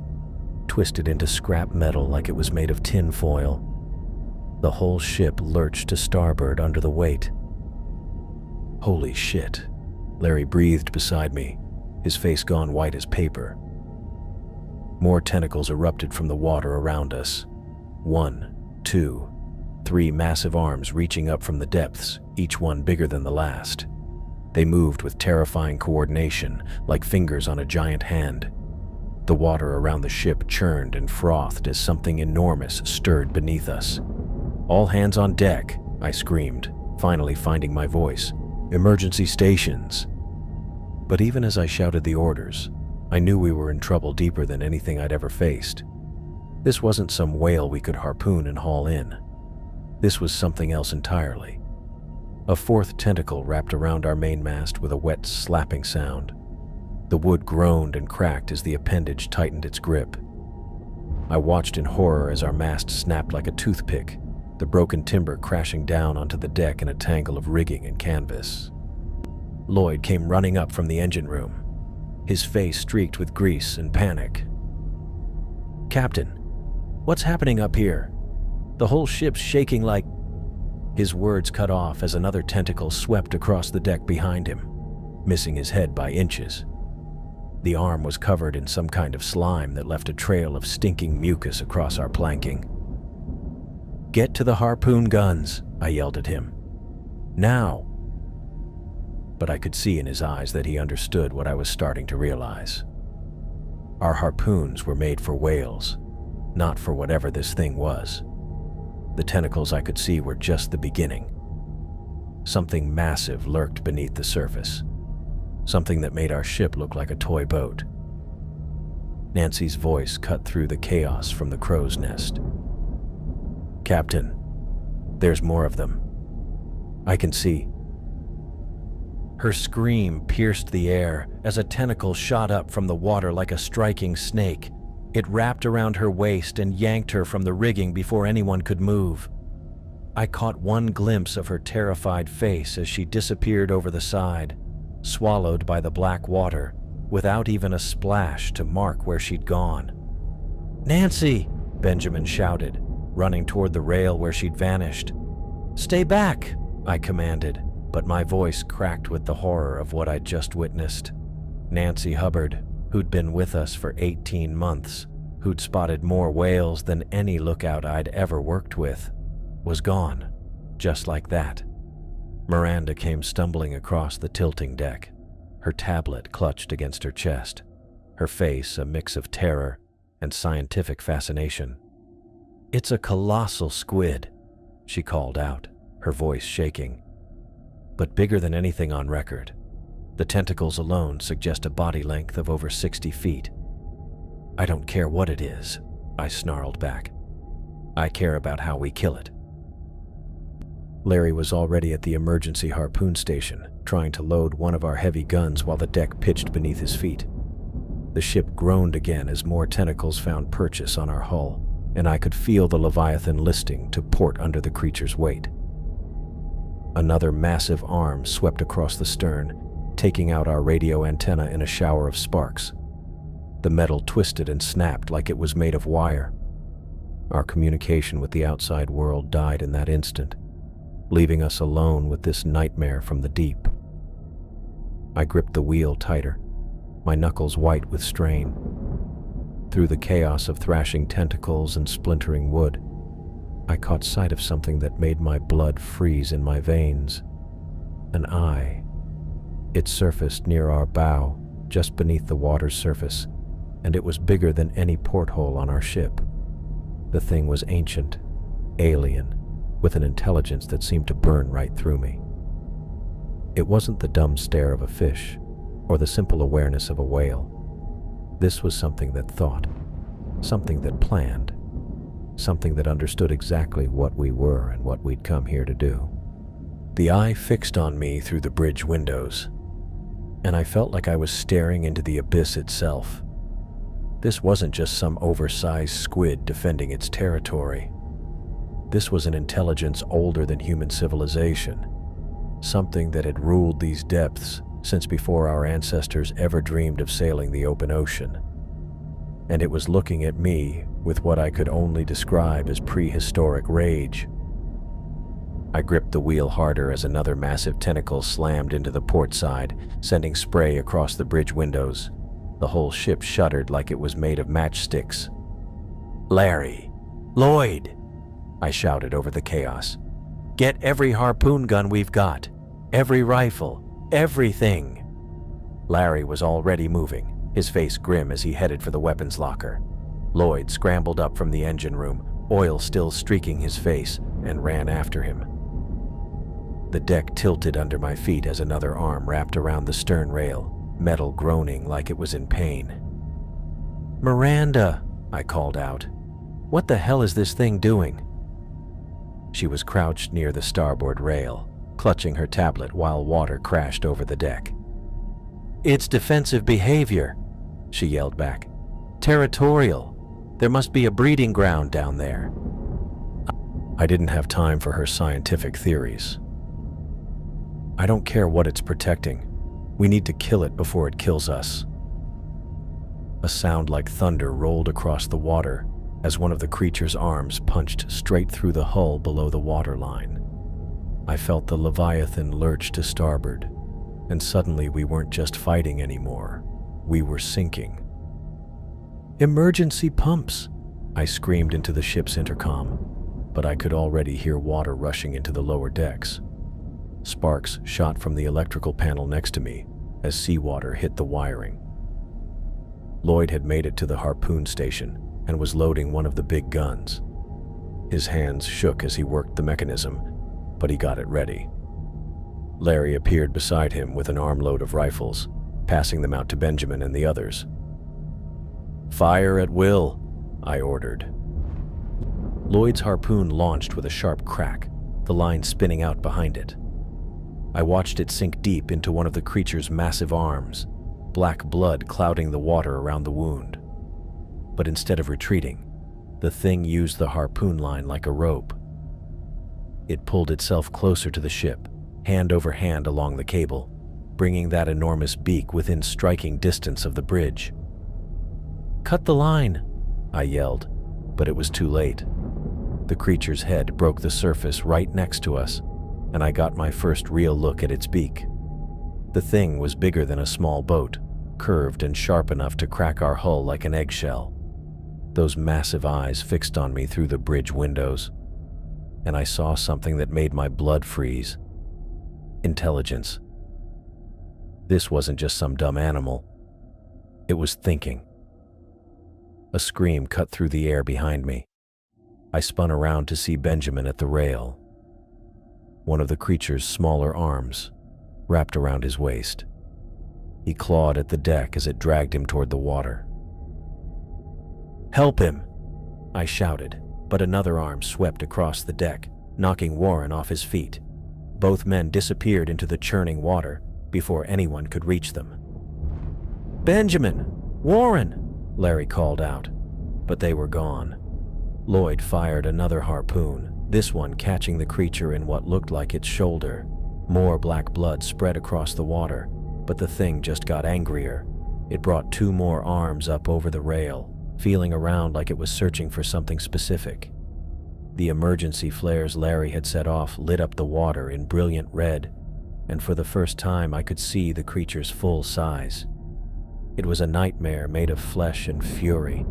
twisted into scrap metal like it was made of tin foil. The whole ship lurched to starboard under the weight. "Holy shit," Larry breathed beside me, his face gone white as paper. More tentacles erupted from the water around us. 1, 2, 3 massive arms reaching up from the depths, each one bigger than the last. They moved with terrifying coordination, like fingers on a giant hand. The water around the ship churned and frothed as something enormous stirred beneath us. "All hands on deck," I screamed, finally finding my voice. "Emergency stations." But even as I shouted the orders, I knew we were in trouble deeper than anything I'd ever faced. This wasn't some whale we could harpoon and haul in. This was something else entirely. A fourth tentacle wrapped around our mainmast with a wet, slapping sound. The wood groaned and cracked as the appendage tightened its grip. I watched in horror as our mast snapped like a toothpick, the broken timber crashing down onto the deck in a tangle of rigging and canvas. Lloyd came running up from the engine room, his face streaked with grease and panic. "Captain, what's happening up here? The whole ship's shaking like—" His words cut off as another tentacle swept across the deck behind him, missing his head by inches. The arm was covered in some kind of slime that left a trail of stinking mucus across our planking. "Get to the harpoon guns," I yelled at him. "Now!" But I could see in his eyes that he understood what I was starting to realize. Our harpoons were made for whales, not for whatever this thing was. The tentacles I could see were just the beginning. Something massive lurked beneath the surface, something that made our ship look like a toy boat. Nancy's voice cut through the chaos from the crow's nest. "Captain, there's more of them. I can see." Her scream pierced the air as a tentacle shot up from the water like a striking snake. It wrapped around her waist and yanked her from the rigging before anyone could move. I caught one glimpse of her terrified face as she disappeared over the side, swallowed by the black water, without even a splash to mark where she'd gone. "Nancy!" Benjamin shouted, running toward the rail where she'd vanished. "Stay back!" I commanded, but my voice cracked with the horror of what I'd just witnessed. Nancy Hubbard, who'd been with us for 18 months, who'd spotted more whales than any lookout I'd ever worked with, was gone. Just like that, Miranda came stumbling across the tilting deck, her tablet clutched against her chest, her face a mix of terror and scientific fascination. "It's a colossal squid," she called out, her voice shaking. "But bigger than anything on record. The tentacles alone suggest a body length of over 60 feet. "I don't care what it is," I snarled back. "I care about how we kill it." Larry was already at the emergency harpoon station, trying to load one of our heavy guns while the deck pitched beneath his feet. The ship groaned again as more tentacles found purchase on our hull, and I could feel the Leviathan listing to port under the creature's weight. Another massive arm swept across the stern, taking out our radio antenna in a shower of sparks. The metal twisted and snapped like it was made of wire. Our communication with the outside world died in that instant, leaving us alone with this nightmare from the deep. I gripped the wheel tighter, my knuckles white with strain. Through the chaos of thrashing tentacles and splintering wood, I caught sight of something that made my blood freeze in my veins. An eye. It surfaced near our bow, just beneath the water's surface, and it was bigger than any porthole on our ship. The thing was ancient, alien, with an intelligence that seemed to burn right through me. It wasn't the dumb stare of a fish, or the simple awareness of a whale. This was something that thought, something that planned, something that understood exactly what we were and what we'd come here to do. The eye fixed on me through the bridge windows, and I felt like I was staring into the abyss itself. This wasn't just some oversized squid defending its territory. This was an intelligence older than human civilization, something that had ruled these depths since before our ancestors ever dreamed of sailing the open ocean. And it was looking at me with what I could only describe as prehistoric rage. I gripped the wheel harder as another massive tentacle slammed into the port side, sending spray across the bridge windows. The whole ship shuddered like it was made of matchsticks. "Larry! Lloyd!" I shouted over the chaos. "Get every harpoon gun we've got, every rifle, everything!" Larry was already moving, his face grim as he headed for the weapons locker. Lloyd scrambled up from the engine room, oil still streaking his face, and ran after him. The deck tilted under my feet as another arm wrapped around the stern rail, metal groaning like it was in pain. "Miranda!" I called out. "What the hell is this thing doing?" She was crouched near the starboard rail, clutching her tablet while water crashed over the deck. "It's defensive behavior," she yelled back. "Territorial. There must be a breeding ground down there." I didn't have time for her scientific theories. "I don't care what it's protecting. We need to kill it before it kills us." A sound like thunder rolled across the water as one of the creature's arms punched straight through the hull below the waterline. I felt the Leviathan lurch to starboard, and suddenly we weren't just fighting anymore. We were sinking. "Emergency pumps!" I screamed into the ship's intercom, but I could already hear water rushing into the lower decks. Sparks shot from the electrical panel next to me as seawater hit the wiring. Lloyd had made it to the harpoon station and was loading one of the big guns. His hands shook as he worked the mechanism, but he got it ready. Larry appeared beside him with an armload of rifles, passing them out to Benjamin and the others. "Fire at will," I ordered. Lloyd's harpoon launched with a sharp crack, the line spinning out behind it. I watched it sink deep into one of the creature's massive arms, black blood clouding the water around the wound. But instead of retreating, the thing used the harpoon line like a rope. It pulled itself closer to the ship, hand over hand along the cable, bringing that enormous beak within striking distance of the bridge. "Cut the line!" I yelled, but it was too late. The creature's head broke the surface right next to us, and I got my first real look at its beak. The thing was bigger than a small boat, curved and sharp enough to crack our hull like an eggshell. Those massive eyes fixed on me through the bridge windows. and I saw something that made my blood freeze. Intelligence. This wasn't just some dumb animal. It was thinking. A scream cut through the air behind me. I spun around to see Benjamin at the rail. One of the creature's smaller arms wrapped around his waist. He clawed at the deck as it dragged him toward the water. "Help him!" I shouted, but another arm swept across the deck, knocking Warren off his feet. Both men disappeared into the churning water before anyone could reach them. "Benjamin! Warren!" Larry called out, but they were gone. Lloyd fired another harpoon, this one catching the creature in what looked like its shoulder. More black blood spread across the water, but the thing just got angrier. It brought 2 more arms up over the rail, feeling around like it was searching for something specific. The emergency flares Larry had set off lit up the water in brilliant red, and for the first time I could see the creature's full size. It was a nightmare made of flesh and fury,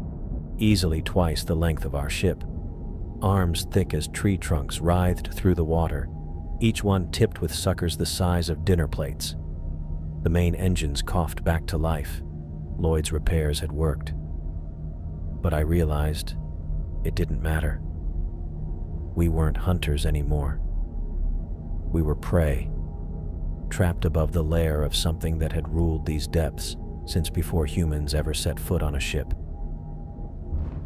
easily twice the length of our ship. Arms thick as tree trunks writhed through the water, each one tipped with suckers the size of dinner plates. The main engines coughed back to life. Lloyd's repairs had worked. But I realized it didn't matter. We weren't hunters anymore. We were prey, trapped above the lair of something that had ruled these depths since before humans ever set foot on a ship.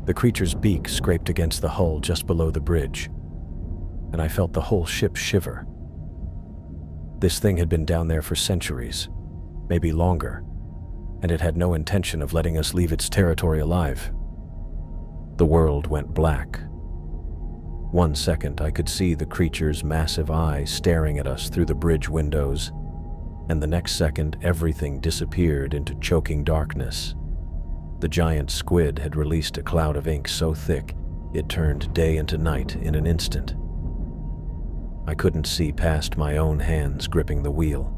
The creature's beak scraped against the hull just below the bridge, and I felt the whole ship shiver. This thing had been down there for centuries, maybe longer, and it had no intention of letting us leave its territory alive. The world went black. 1 second I could see the creature's massive eyes staring at us through the bridge windows, and the next second everything disappeared into choking darkness. The giant squid had released a cloud of ink so thick it turned day into night in an instant. I couldn't see past my own hands gripping the wheel.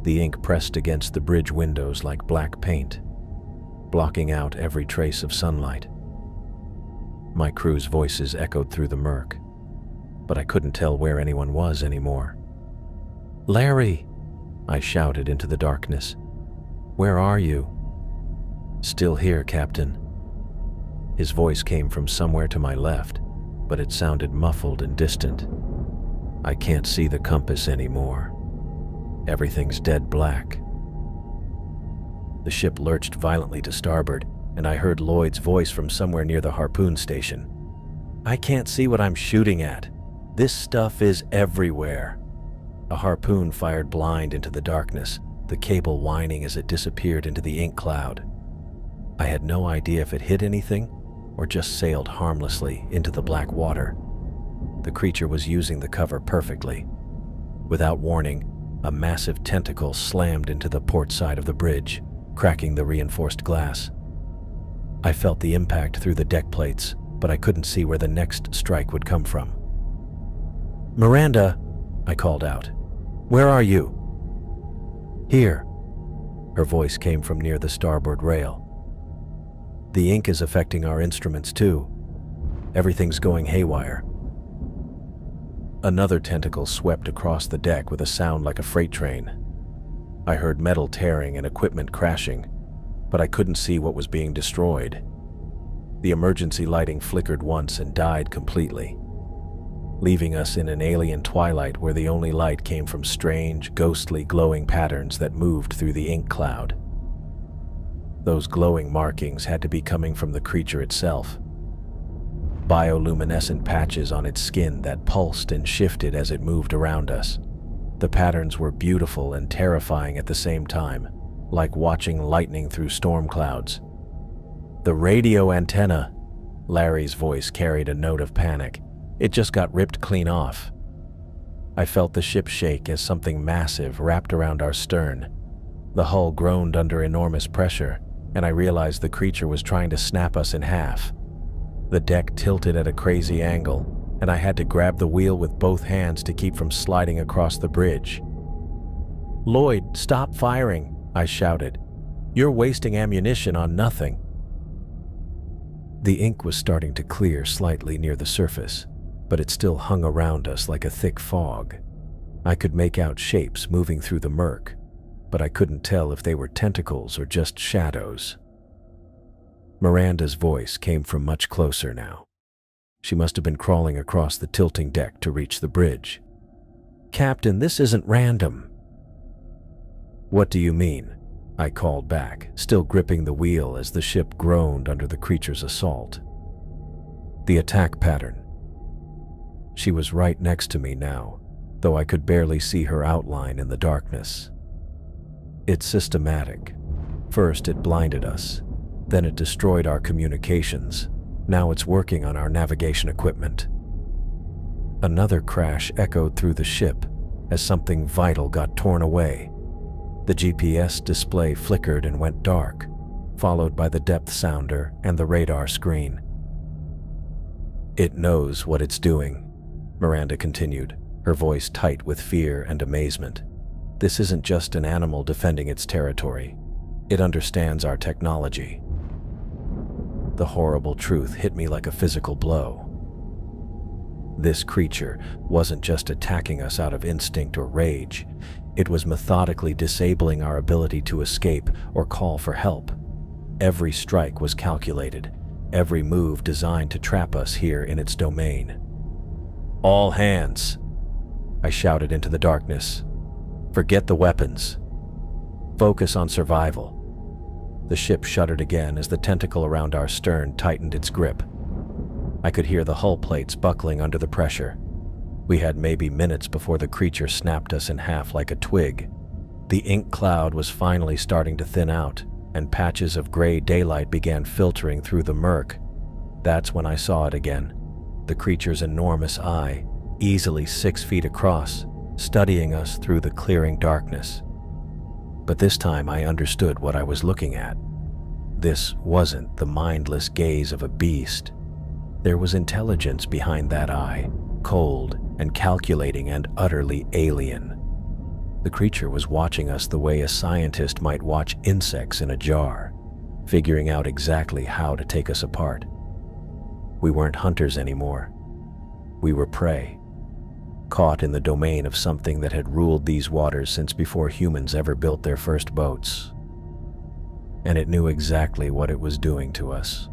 The ink pressed against the bridge windows like black paint, blocking out every trace of sunlight. My crew's voices echoed through the murk, but I couldn't tell where anyone was anymore. "Larry!" I shouted into the darkness. "Where are you?" "Still here, Captain." His voice came from somewhere to my left, but it sounded muffled and distant. "I can't see the compass anymore. Everything's dead black." The ship lurched violently to starboard, and I heard Lloyd's voice from somewhere near the harpoon station. "I can't see what I'm shooting at. This stuff is everywhere." A harpoon fired blind into the darkness, the cable whining as it disappeared into the ink cloud. I had no idea if it hit anything or just sailed harmlessly into the black water. The creature was using the cover perfectly. Without warning, a massive tentacle slammed into the port side of the bridge, cracking the reinforced glass. I felt the impact through the deck plates, but I couldn't see where the next strike would come from. "Miranda," I called out. "Where are you?" "Here." Her voice came from near the starboard rail. "The ink is affecting our instruments too. Everything's going haywire." Another tentacle swept across the deck with a sound like a freight train. I heard metal tearing and equipment crashing, but I couldn't see what was being destroyed. The emergency lighting flickered once and died completely, leaving us in an alien twilight where the only light came from strange, ghostly glowing patterns that moved through the ink cloud. Those glowing markings had to be coming from the creature itself. Bioluminescent patches on its skin that pulsed and shifted as it moved around us. The patterns were beautiful and terrifying at the same time, like watching lightning through storm clouds. "The radio antenna," Larry's voice carried a note of panic. "It just got ripped clean off." I felt the ship shake as something massive wrapped around our stern. The hull groaned under enormous pressure, and I realized the creature was trying to snap us in half. The deck tilted at a crazy angle, and I had to grab the wheel with both hands to keep from sliding across the bridge. "Lloyd, stop firing," I shouted. "You're wasting ammunition on nothing." The ink was starting to clear slightly near the surface, but it still hung around us like a thick fog. I could make out shapes moving through the murk, but I couldn't tell if they were tentacles or just shadows. Miranda's voice came from much closer now. She must have been crawling across the tilting deck to reach the bridge. "Captain, this isn't random." "What do you mean?" I called back, still gripping the wheel as the ship groaned under the creature's assault. "The attack pattern." She was right next to me now, though I could barely see her outline in the darkness. "It's systematic. First it blinded us, then it destroyed our communications. Now it's working on our navigation equipment." Another crash echoed through the ship as something vital got torn away. The GPS display flickered and went dark, followed by the depth sounder and the radar screen. "It knows what it's doing," Miranda continued, her voice tight with fear and amazement. "This isn't just an animal defending its territory. It understands our technology." The horrible truth hit me like a physical blow. This creature wasn't just attacking us out of instinct or rage. It was methodically disabling our ability to escape or call for help. Every strike was calculated, every move designed to trap us here in its domain. "All hands!" I shouted into the darkness. "Forget the weapons. Focus on survival." The ship shuddered again as the tentacle around our stern tightened its grip. I could hear the hull plates buckling under the pressure. We had maybe minutes before the creature snapped us in half like a twig. The ink cloud was finally starting to thin out, and patches of gray daylight began filtering through the murk. That's when I saw it again. The creature's enormous eye, easily 6 feet across, studying us through the clearing darkness. But this time I understood what I was looking at. This wasn't the mindless gaze of a beast. There was intelligence behind that eye, cold and calculating and utterly alien. The creature was watching us the way a scientist might watch insects in a jar, figuring out exactly how to take us apart. We weren't hunters anymore. We were prey, caught in the domain of something that had ruled these waters since before humans ever built their first boats. And it knew exactly what it was doing to us.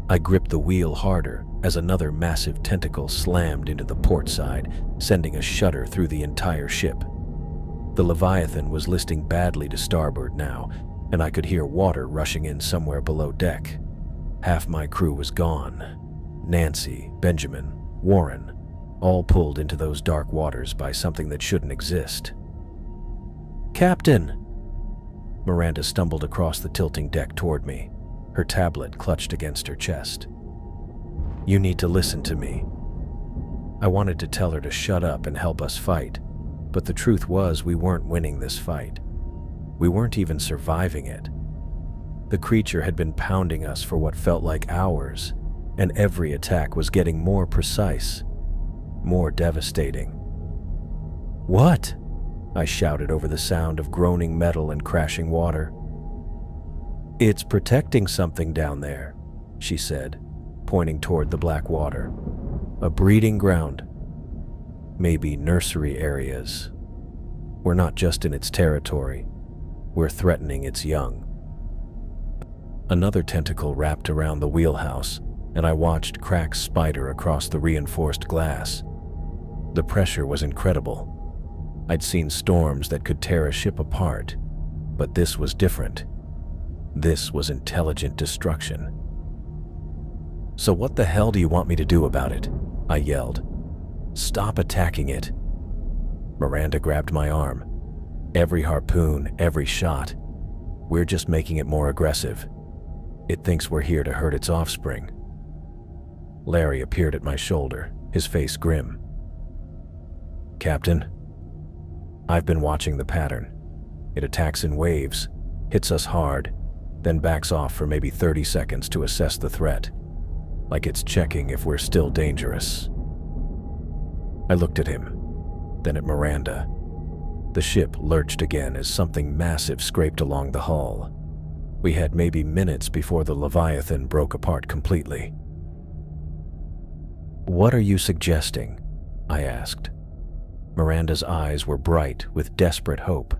I gripped the wheel harder as another massive tentacle slammed into the port side, sending a shudder through the entire ship. The Leviathan was listing badly to starboard now, and I could hear water rushing in somewhere below deck. Half my crew was gone. Nancy, Benjamin, Warren, all pulled into those dark waters by something that shouldn't exist. "Captain!" Miranda stumbled across the tilting deck toward me, her tablet clutched against her chest. "You need to listen to me." I wanted to tell her to shut up and help us fight, but the truth was we weren't winning this fight. We weren't even surviving it. The creature had been pounding us for what felt like hours, and every attack was getting more precise, more devastating. "What?" I shouted over the sound of groaning metal and crashing water. "It's protecting something down there," she said, pointing toward the black water. "A breeding ground. Maybe nursery areas. We're not just in its territory. We're threatening its young." Another tentacle wrapped around the wheelhouse, and I watched cracks spider across the reinforced glass. The pressure was incredible. I'd seen storms that could tear a ship apart, but this was different. This was intelligent destruction. "So what the hell do you want me to do about it?" I yelled. "Stop attacking it." Miranda grabbed my arm. "Every harpoon, every shot. We're just making it more aggressive. It thinks we're here to hurt its offspring." Larry appeared at my shoulder, his face grim. "Captain, I've been watching the pattern. It attacks in waves, hits us hard, then backs off for maybe 30 seconds to assess the threat, like it's checking if we're still dangerous." I looked at him, then at Miranda. The ship lurched again as something massive scraped along the hull. We had maybe minutes before the Leviathan broke apart completely. "What are you suggesting?" I asked. Miranda's eyes were bright with desperate hope.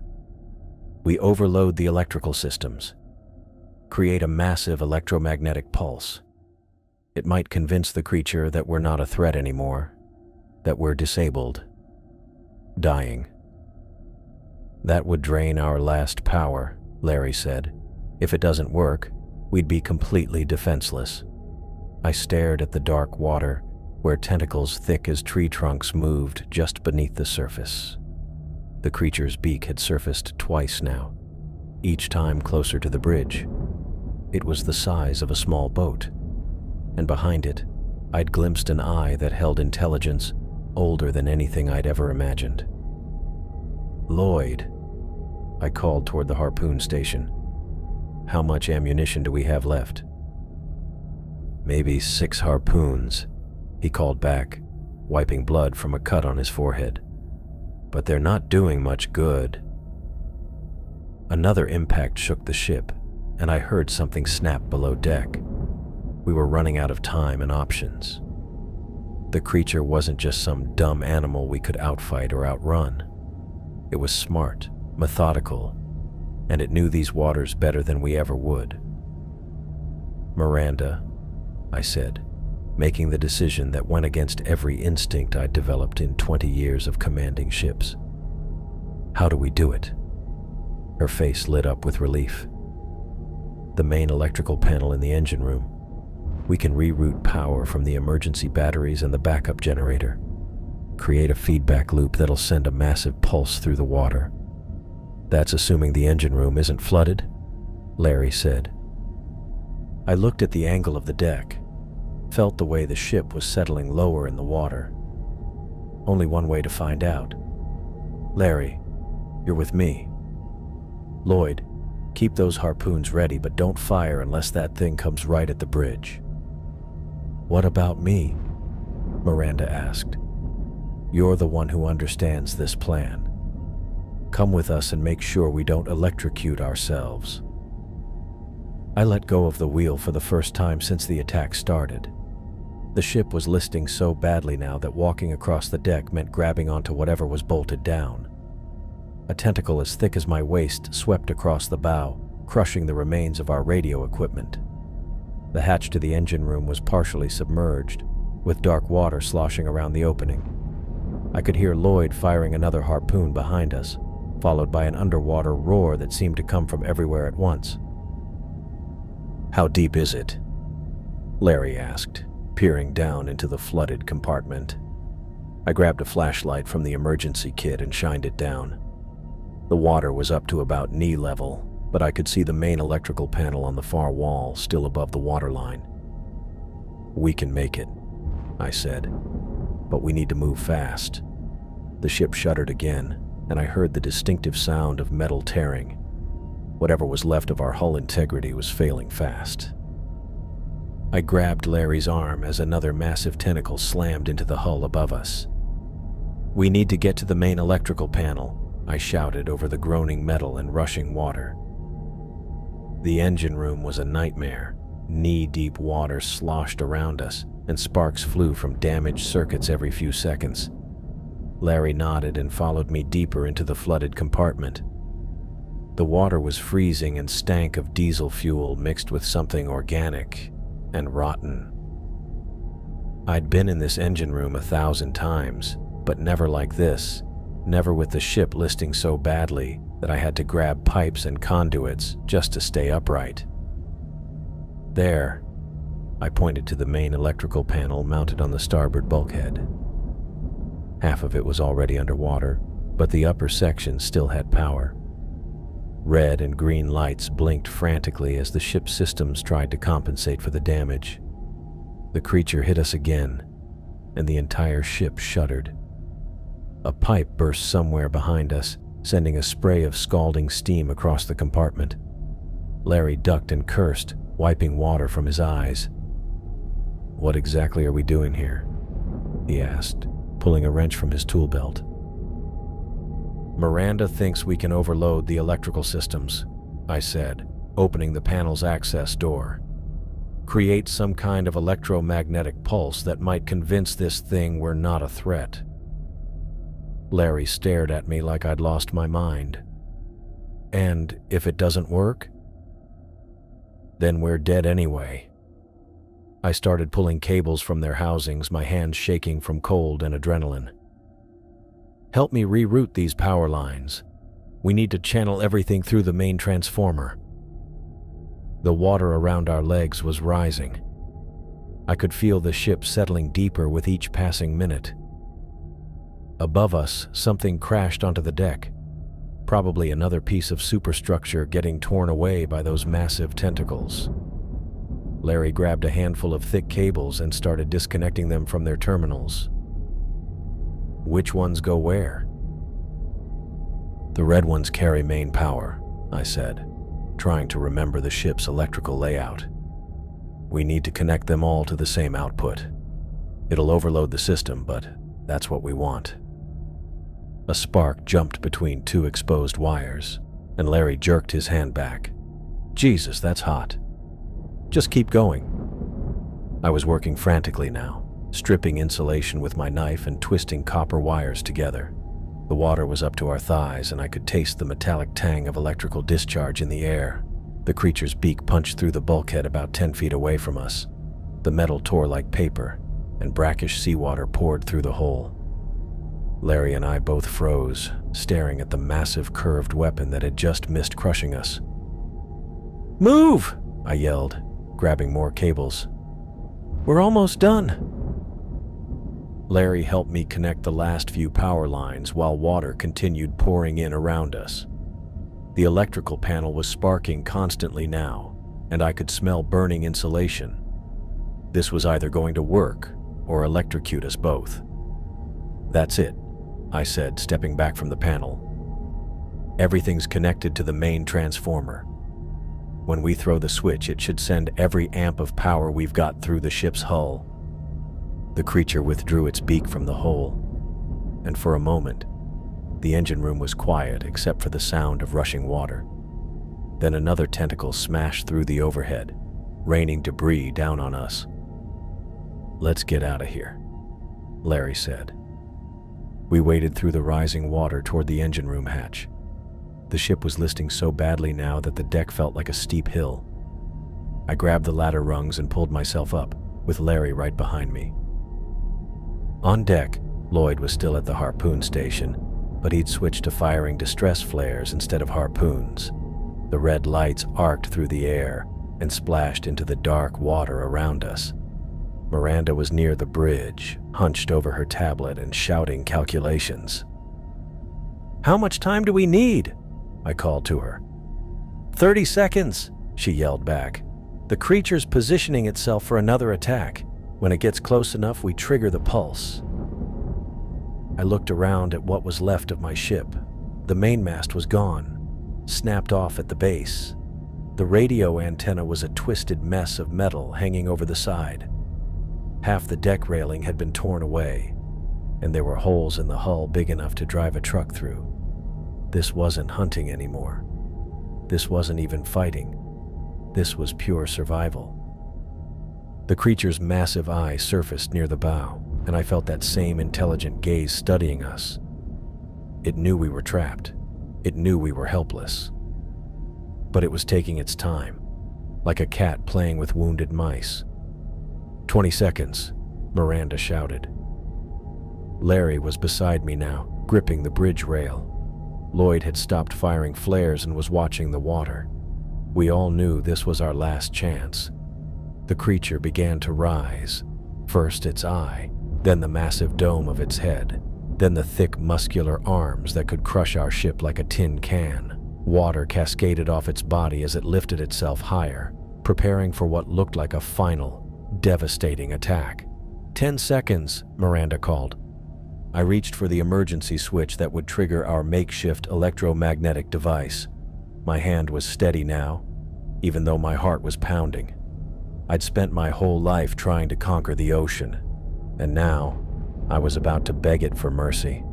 "We overload the electrical systems. Create a massive electromagnetic pulse. It might convince the creature that we're not a threat anymore, that we're disabled, dying." "That would drain our last power," Larry said. "If it doesn't work, we'd be completely defenseless." I stared at the dark water, where tentacles thick as tree trunks moved just beneath the surface. The creature's beak had surfaced twice now, each time closer to the bridge. It was the size of a small boat, and behind it, I'd glimpsed an eye that held intelligence older than anything I'd ever imagined. "Lloyd," I called toward the harpoon station. "How much ammunition do we have left?" "Maybe 6 harpoons," he called back, wiping blood from a cut on his forehead. "But they're not doing much good." Another impact shook the ship, and I heard something snap below deck. We were running out of time and options. The creature wasn't just some dumb animal we could outfight or outrun. It was smart, methodical, and it knew these waters better than we ever would. "Miranda," I said, making the decision that went against every instinct I'd developed in 20 years of commanding ships. "How do we do it?" Her face lit up with relief. "The main electrical panel in the engine room. We can reroute power from the emergency batteries and the backup generator. Create a feedback loop that'll send a massive pulse through the water." "That's assuming the engine room isn't flooded," Larry said. I looked at the angle of the deck, felt the way the ship was settling lower in the water. Only one way to find out. "Larry, you're with me. Lloyd, keep those harpoons ready, but don't fire unless that thing comes right at the bridge." "What about me?" Miranda asked. "You're the one who understands this plan. Come with us and make sure we don't electrocute ourselves." I let go of the wheel for the first time since the attack started. The ship was listing so badly now that walking across the deck meant grabbing onto whatever was bolted down. A tentacle as thick as my waist swept across the bow, crushing the remains of our radio equipment. The hatch to the engine room was partially submerged, with dark water sloshing around the opening. I could hear Lloyd firing another harpoon behind us, followed by an underwater roar that seemed to come from everywhere at once. "How deep is it?" Larry asked, peering down into the flooded compartment. I grabbed a flashlight from the emergency kit and shined it down. The water was up to about knee level, but I could see the main electrical panel on the far wall still above the waterline. "We can make it," I said, "but we need to move fast." The ship shuddered again, and I heard the distinctive sound of metal tearing. Whatever was left of our hull integrity was failing fast. I grabbed Larry's arm as another massive tentacle slammed into the hull above us. "We need to get to the main electrical panel," I shouted over the groaning metal and rushing water. The engine room was a nightmare. Knee-deep water sloshed around us, and sparks flew from damaged circuits every few seconds. Larry nodded and followed me deeper into the flooded compartment. The water was freezing and stank of diesel fuel mixed with something organic and rotten. I'd been in this engine room 1,000 times, but never like this, never with the ship listing so badly that I had to grab pipes and conduits just to stay upright. "There," I pointed to the main electrical panel mounted on the starboard bulkhead. Half of it was already underwater, but the upper section still had power. Red and green lights blinked frantically as the ship's systems tried to compensate for the damage. The creature hit us again, and the entire ship shuddered. A pipe burst somewhere behind us, sending a spray of scalding steam across the compartment. Larry ducked and cursed, wiping water from his eyes. "What exactly are we doing here?" he asked, pulling a wrench from his tool belt. "Miranda thinks we can overload the electrical systems," I said, opening the panel's access door. create some kind of electromagnetic pulse that might convince this thing we're not a threat. Larry stared at me like I'd lost my mind. And if it doesn't work? Then we're dead anyway. I started pulling cables from their housings, my hands shaking from cold and adrenaline. Help me reroute these power lines. We need to channel everything through the main transformer. The water around our legs was rising. I could feel the ship settling deeper with each passing minute. Above us, something crashed onto the deck, probably another piece of superstructure getting torn away by those massive tentacles. Larry grabbed a handful of thick cables and started disconnecting them from their terminals. Which ones go where? The red ones carry main power, I said, trying to remember the ship's electrical layout. We need to connect them all to the same output. It'll overload the system, but that's what we want. A spark jumped between two exposed wires, and Larry jerked his hand back. Jesus, that's hot. Just keep going. I was working frantically now, stripping insulation with my knife and twisting copper wires together. The water was up to our thighs, and I could taste the metallic tang of electrical discharge in the air. The creature's beak punched through the bulkhead about 10 feet away from us. The metal tore like paper, and brackish seawater poured through the hole. Larry and I both froze, staring at the massive curved weapon that had just missed crushing us. "Move!" I yelled, grabbing more cables. "We're almost done." Larry helped me connect the last few power lines while water continued pouring in around us. The electrical panel was sparking constantly now, and I could smell burning insulation. This was either going to work or electrocute us both. "That's it," I said, stepping back from the panel. "Everything's connected to the main transformer. When we throw the switch, it should send every amp of power we've got through the ship's hull." The creature withdrew its beak from the hole, and for a moment, the engine room was quiet except for the sound of rushing water. Then another tentacle smashed through the overhead, raining debris down on us. "Let's get out of here," Larry said. We waded through the rising water toward the engine room hatch. The ship was listing so badly now that the deck felt like a steep hill. I grabbed the ladder rungs and pulled myself up, with Larry right behind me. On deck, Lloyd was still at the harpoon station, but he'd switched to firing distress flares instead of harpoons. The red lights arced through the air and splashed into the dark water around us. Miranda was near the bridge, hunched over her tablet and shouting calculations. "How much time do we need?" I called to her. 30 seconds, she yelled back. "The creature's positioning itself for another attack. When it gets close enough, we trigger the pulse." I looked around at what was left of my ship. The mainmast was gone, snapped off at the base. The radio antenna was a twisted mess of metal hanging over the side. Half the deck railing had been torn away, and there were holes in the hull big enough to drive a truck through. This wasn't hunting anymore. This wasn't even fighting. This was pure survival. The creature's massive eye surfaced near the bow, and I felt that same intelligent gaze studying us. It knew we were trapped. It knew we were helpless. But it was taking its time, like a cat playing with wounded mice. 20 seconds, Miranda shouted. Larry was beside me now, gripping the bridge rail. Lloyd had stopped firing flares and was watching the water. We all knew this was our last chance. The creature began to rise. First its eye, then the massive dome of its head, then the thick muscular arms that could crush our ship like a tin can. Water cascaded off its body as it lifted itself higher, preparing for what looked like a final, devastating attack. 10 seconds, Miranda called. I reached for the emergency switch that would trigger our makeshift electromagnetic device. My hand was steady now, even though my heart was pounding. I'd spent my whole life trying to conquer the ocean, and now I was about to beg it for mercy.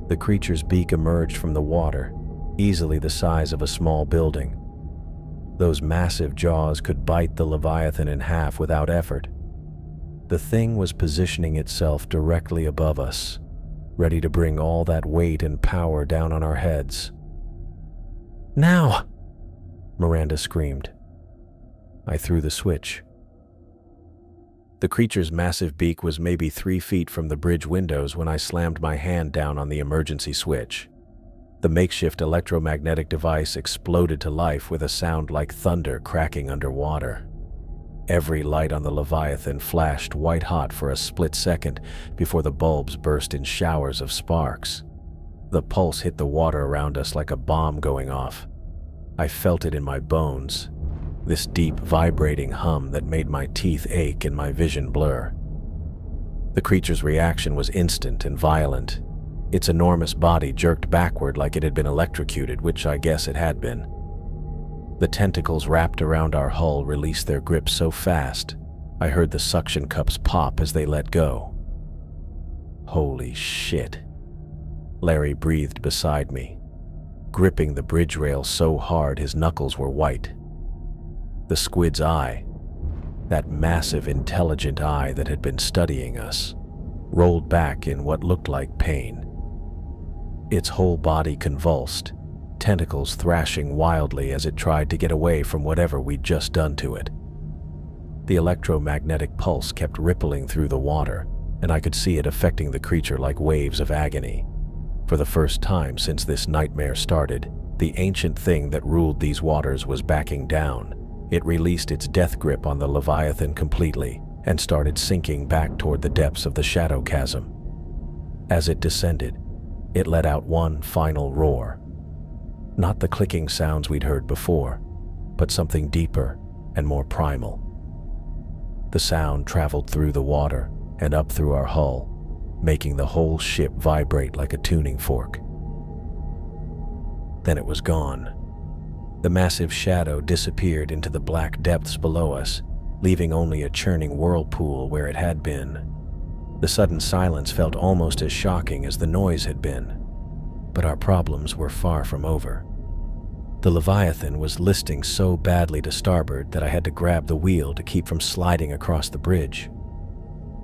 The creature's beak emerged from the water, easily the size of a small building. Those massive jaws could bite the Leviathan in half without effort. The thing was positioning itself directly above us, ready to bring all that weight and power down on our heads. "Now!" Miranda screamed. I threw the switch. The creature's massive beak was maybe 3 feet from the bridge windows when I slammed my hand down on the emergency switch. The makeshift electromagnetic device exploded to life with a sound like thunder cracking underwater. Every light on the Leviathan flashed white-hot for a split second before the bulbs burst in showers of sparks. The pulse hit the water around us like a bomb going off. I felt it in my bones, this deep, vibrating hum that made my teeth ache and my vision blur. The creature's reaction was instant and violent. Its enormous body jerked backward like it had been electrocuted, which I guess it had been. The tentacles wrapped around our hull released their grip so fast, I heard the suction cups pop as they let go. Holy shit. Larry breathed beside me, gripping the bridge rail so hard his knuckles were white. The squid's eye, that massive, intelligent eye that had been studying us, rolled back in what looked like pain. Its whole body convulsed, tentacles thrashing wildly as it tried to get away from whatever we'd just done to it. The electromagnetic pulse kept rippling through the water, and I could see it affecting the creature like waves of agony. For the first time since this nightmare started, the ancient thing that ruled these waters was backing down. It released its death grip on the Leviathan completely and started sinking back toward the depths of the shadow chasm. As it descended, it let out one final roar. Not the clicking sounds we'd heard before, but something deeper and more primal. The sound traveled through the water and up through our hull, making the whole ship vibrate like a tuning fork. Then it was gone. The massive shadow disappeared into the black depths below us, leaving only a churning whirlpool where it had been. The sudden silence felt almost as shocking as the noise had been, but our problems were far from over. The Leviathan was listing so badly to starboard that I had to grab the wheel to keep from sliding across the bridge.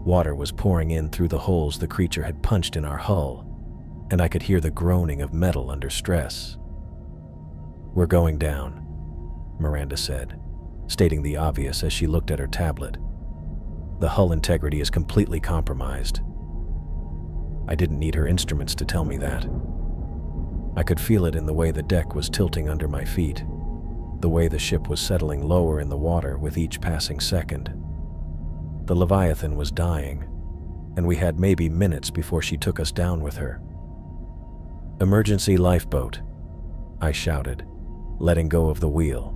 Water was pouring in through the holes the creature had punched in our hull, and I could hear the groaning of metal under stress. "We're going down," Miranda said, stating the obvious as she looked at her tablet. "The hull integrity is completely compromised." I didn't need her instruments to tell me that. I could feel it in the way the deck was tilting under my feet, the way the ship was settling lower in the water with each passing second. The Leviathan was dying, and we had maybe minutes before she took us down with her. "Emergency lifeboat," I shouted, letting go of the wheel.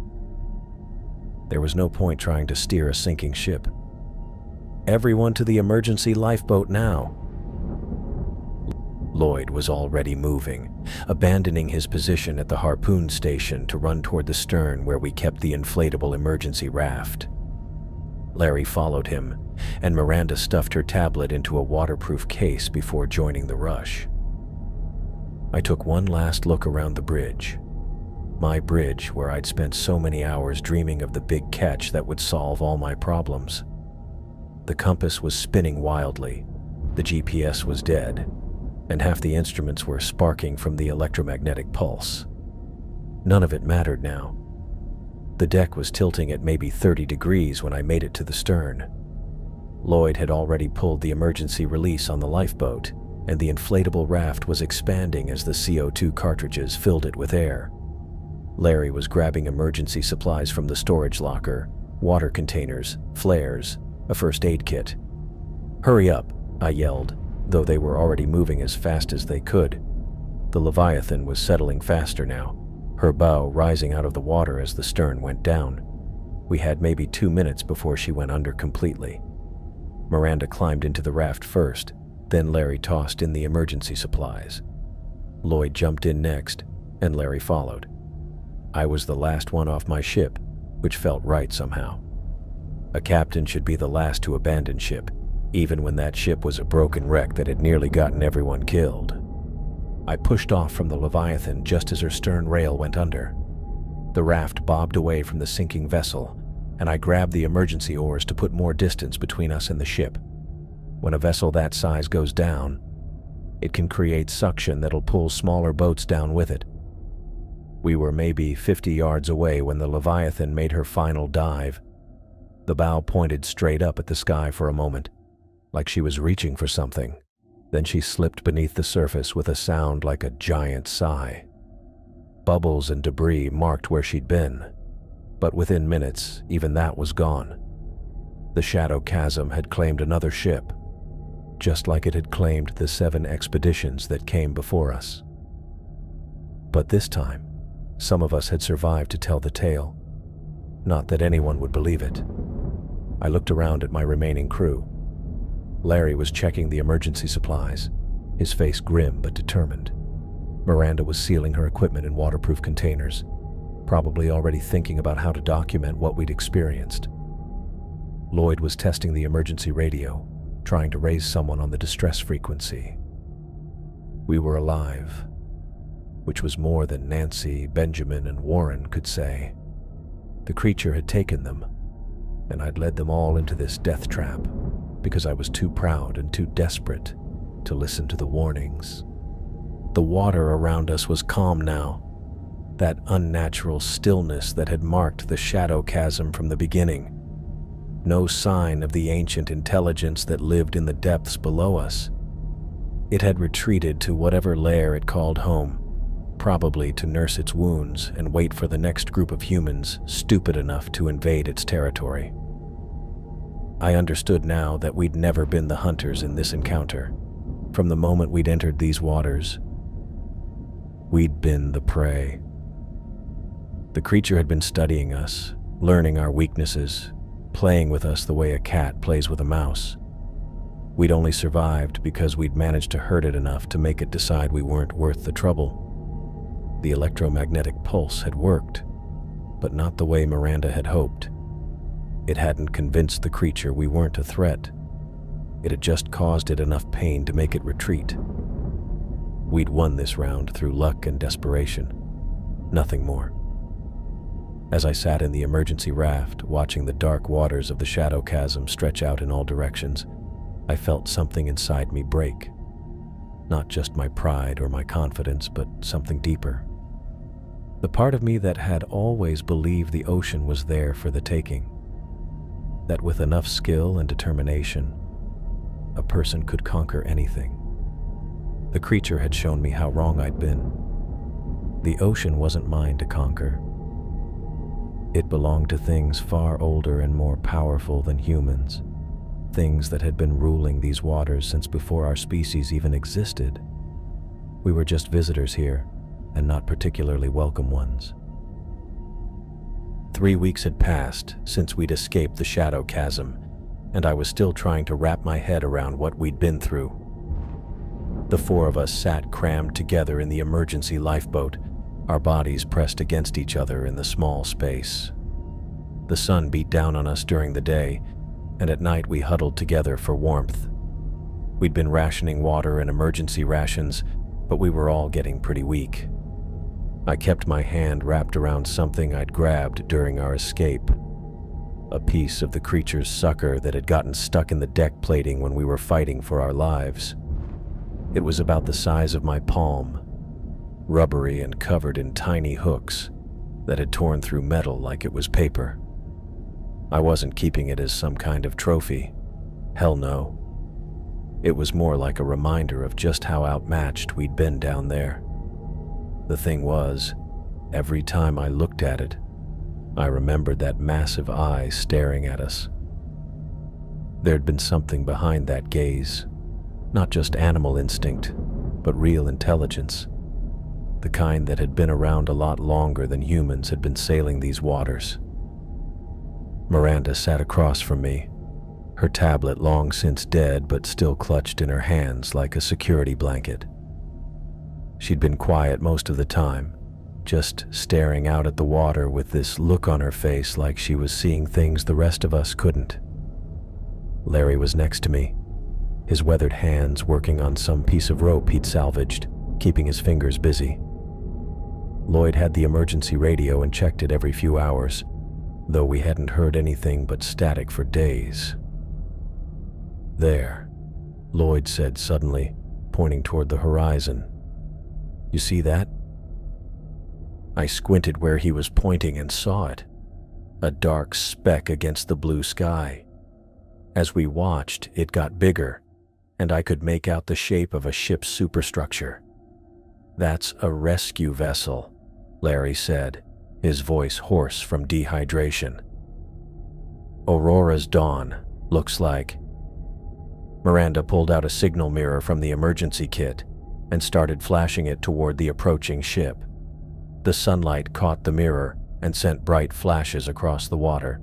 There was no point trying to steer a sinking ship. "Everyone to the emergency lifeboat now." Lloyd was already moving, abandoning his position at the harpoon station to run toward the stern where we kept the inflatable emergency raft. Larry followed him, and Miranda stuffed her tablet into a waterproof case before joining the rush. I took one last look around the bridge. My bridge, where I'd spent so many hours dreaming of the big catch that would solve all my problems. The compass was spinning wildly, the GPS was dead, and half the instruments were sparking from the electromagnetic pulse. None of it mattered now. The deck was tilting at maybe 30 degrees when I made it to the stern. Lloyd had already pulled the emergency release on the lifeboat, and the inflatable raft was expanding as the CO2 cartridges filled it with air. Larry was grabbing emergency supplies from the storage locker, water containers, flares, a first aid kit. "Hurry up," I yelled, though they were already moving as fast as they could. The Leviathan was settling faster now, her bow rising out of the water as the stern went down. We had maybe 2 minutes before she went under completely. Miranda climbed into the raft first, then Larry tossed in the emergency supplies. Lloyd jumped in next, and Larry followed. I was the last one off my ship, which felt right somehow. A captain should be the last to abandon ship, even when that ship was a broken wreck that had nearly gotten everyone killed. I pushed off from the Leviathan just as her stern rail went under. The raft bobbed away from the sinking vessel, and I grabbed the emergency oars to put more distance between us and the ship. When a vessel that size goes down, it can create suction that'll pull smaller boats down with it. We were maybe 50 yards away when the Leviathan made her final dive. The bow pointed straight up at the sky for a moment, like she was reaching for something. Then she slipped beneath the surface with a sound like a giant sigh. Bubbles and debris marked where she'd been, but within minutes, even that was gone. The shadow chasm had claimed another ship, just like it had claimed the 7 expeditions that came before us. But this time, some of us had survived to tell the tale. Not that anyone would believe it. I looked around at my remaining crew. Larry was checking the emergency supplies, his face grim but determined. Miranda was sealing her equipment in waterproof containers, probably already thinking about how to document what we'd experienced. Lloyd was testing the emergency radio, trying to raise someone on the distress frequency. We were alive, which was more than Nancy, Benjamin, and Warren could say. The creature had taken them, and I'd led them all into this death trap because I was too proud and too desperate to listen to the warnings. The water around us was calm now, that unnatural stillness that had marked the shadow chasm from the beginning. No sign of the ancient intelligence that lived in the depths below us. It had retreated to whatever lair it called home, probably to nurse its wounds and wait for the next group of humans stupid enough to invade its territory. I understood now that we'd never been the hunters in this encounter. From the moment we'd entered these waters, we'd been the prey. The creature had been studying us, learning our weaknesses, playing with us the way a cat plays with a mouse. We'd only survived because we'd managed to hurt it enough to make it decide we weren't worth the trouble. The electromagnetic pulse had worked, but not the way Miranda had hoped. It hadn't convinced the creature we weren't a threat. It had just caused it enough pain to make it retreat. We'd won this round through luck and desperation, nothing more. As I sat in the emergency raft, watching the dark waters of the shadow chasm stretch out in all directions, I felt something inside me break. Not just my pride or my confidence, but something deeper. The part of me that had always believed the ocean was there for the taking. That with enough skill and determination, a person could conquer anything. The creature had shown me how wrong I'd been. The ocean wasn't mine to conquer. It belonged to things far older and more powerful than humans, things that had been ruling these waters since before our species even existed. We were just visitors here, and not particularly welcome ones. 3 weeks had passed since we'd escaped the shadow chasm, and I was still trying to wrap my head around what we'd been through. The 4 of us sat crammed together in the emergency lifeboat, our bodies pressed against each other in the small space. The sun beat down on us during the day, and at night we huddled together for warmth. We'd been rationing water and emergency rations, but we were all getting pretty weak. I kept my hand wrapped around something I'd grabbed during our escape. A piece of the creature's sucker that had gotten stuck in the deck plating when we were fighting for our lives. It was about the size of my palm, rubbery and covered in tiny hooks that had torn through metal like it was paper. I wasn't keeping it as some kind of trophy. Hell no. It was more like a reminder of just how outmatched we'd been down there. The thing was, every time I looked at it, I remembered that massive eye staring at us. There'd been something behind that gaze, not just animal instinct, but real intelligence. The kind that had been around a lot longer than humans had been sailing these waters. Miranda sat across from me, her tablet long since dead but still clutched in her hands like a security blanket. She'd been quiet most of the time, just staring out at the water with this look on her face like she was seeing things the rest of us couldn't. Larry was next to me, his weathered hands working on some piece of rope he'd salvaged, keeping his fingers busy. Lloyd had the emergency radio and checked it every few hours, though we hadn't heard anything but static for days. "There," Lloyd said suddenly, pointing toward the horizon. "You see that?" I squinted where he was pointing and saw it, a dark speck against the blue sky. As we watched, it got bigger, and I could make out the shape of a ship's superstructure. "That's a rescue vessel," Larry said, his voice hoarse from dehydration. "Aurora's Dawn, looks like." Miranda pulled out a signal mirror from the emergency kit and started flashing it toward the approaching ship. The sunlight caught the mirror and sent bright flashes across the water.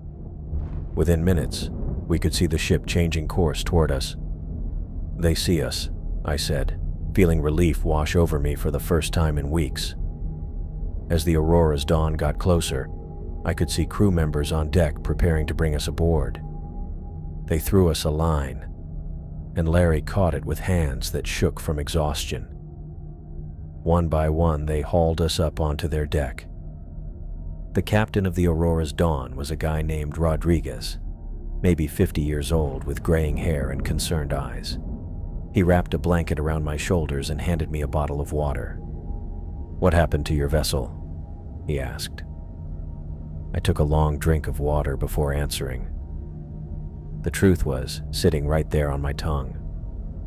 Within minutes, we could see the ship changing course toward us. "They see us," I said, feeling relief wash over me for the first time in weeks. As the Aurora's Dawn got closer, I could see crew members on deck preparing to bring us aboard. They threw us a line, and Larry caught it with hands that shook from exhaustion. One by one, they hauled us up onto their deck. The captain of the Aurora's Dawn was a guy named Rodriguez, maybe 50 years old with graying hair and concerned eyes. He wrapped a blanket around my shoulders and handed me a bottle of water. "What happened to your vessel?" he asked. I took a long drink of water before answering. The truth was sitting right there on my tongue.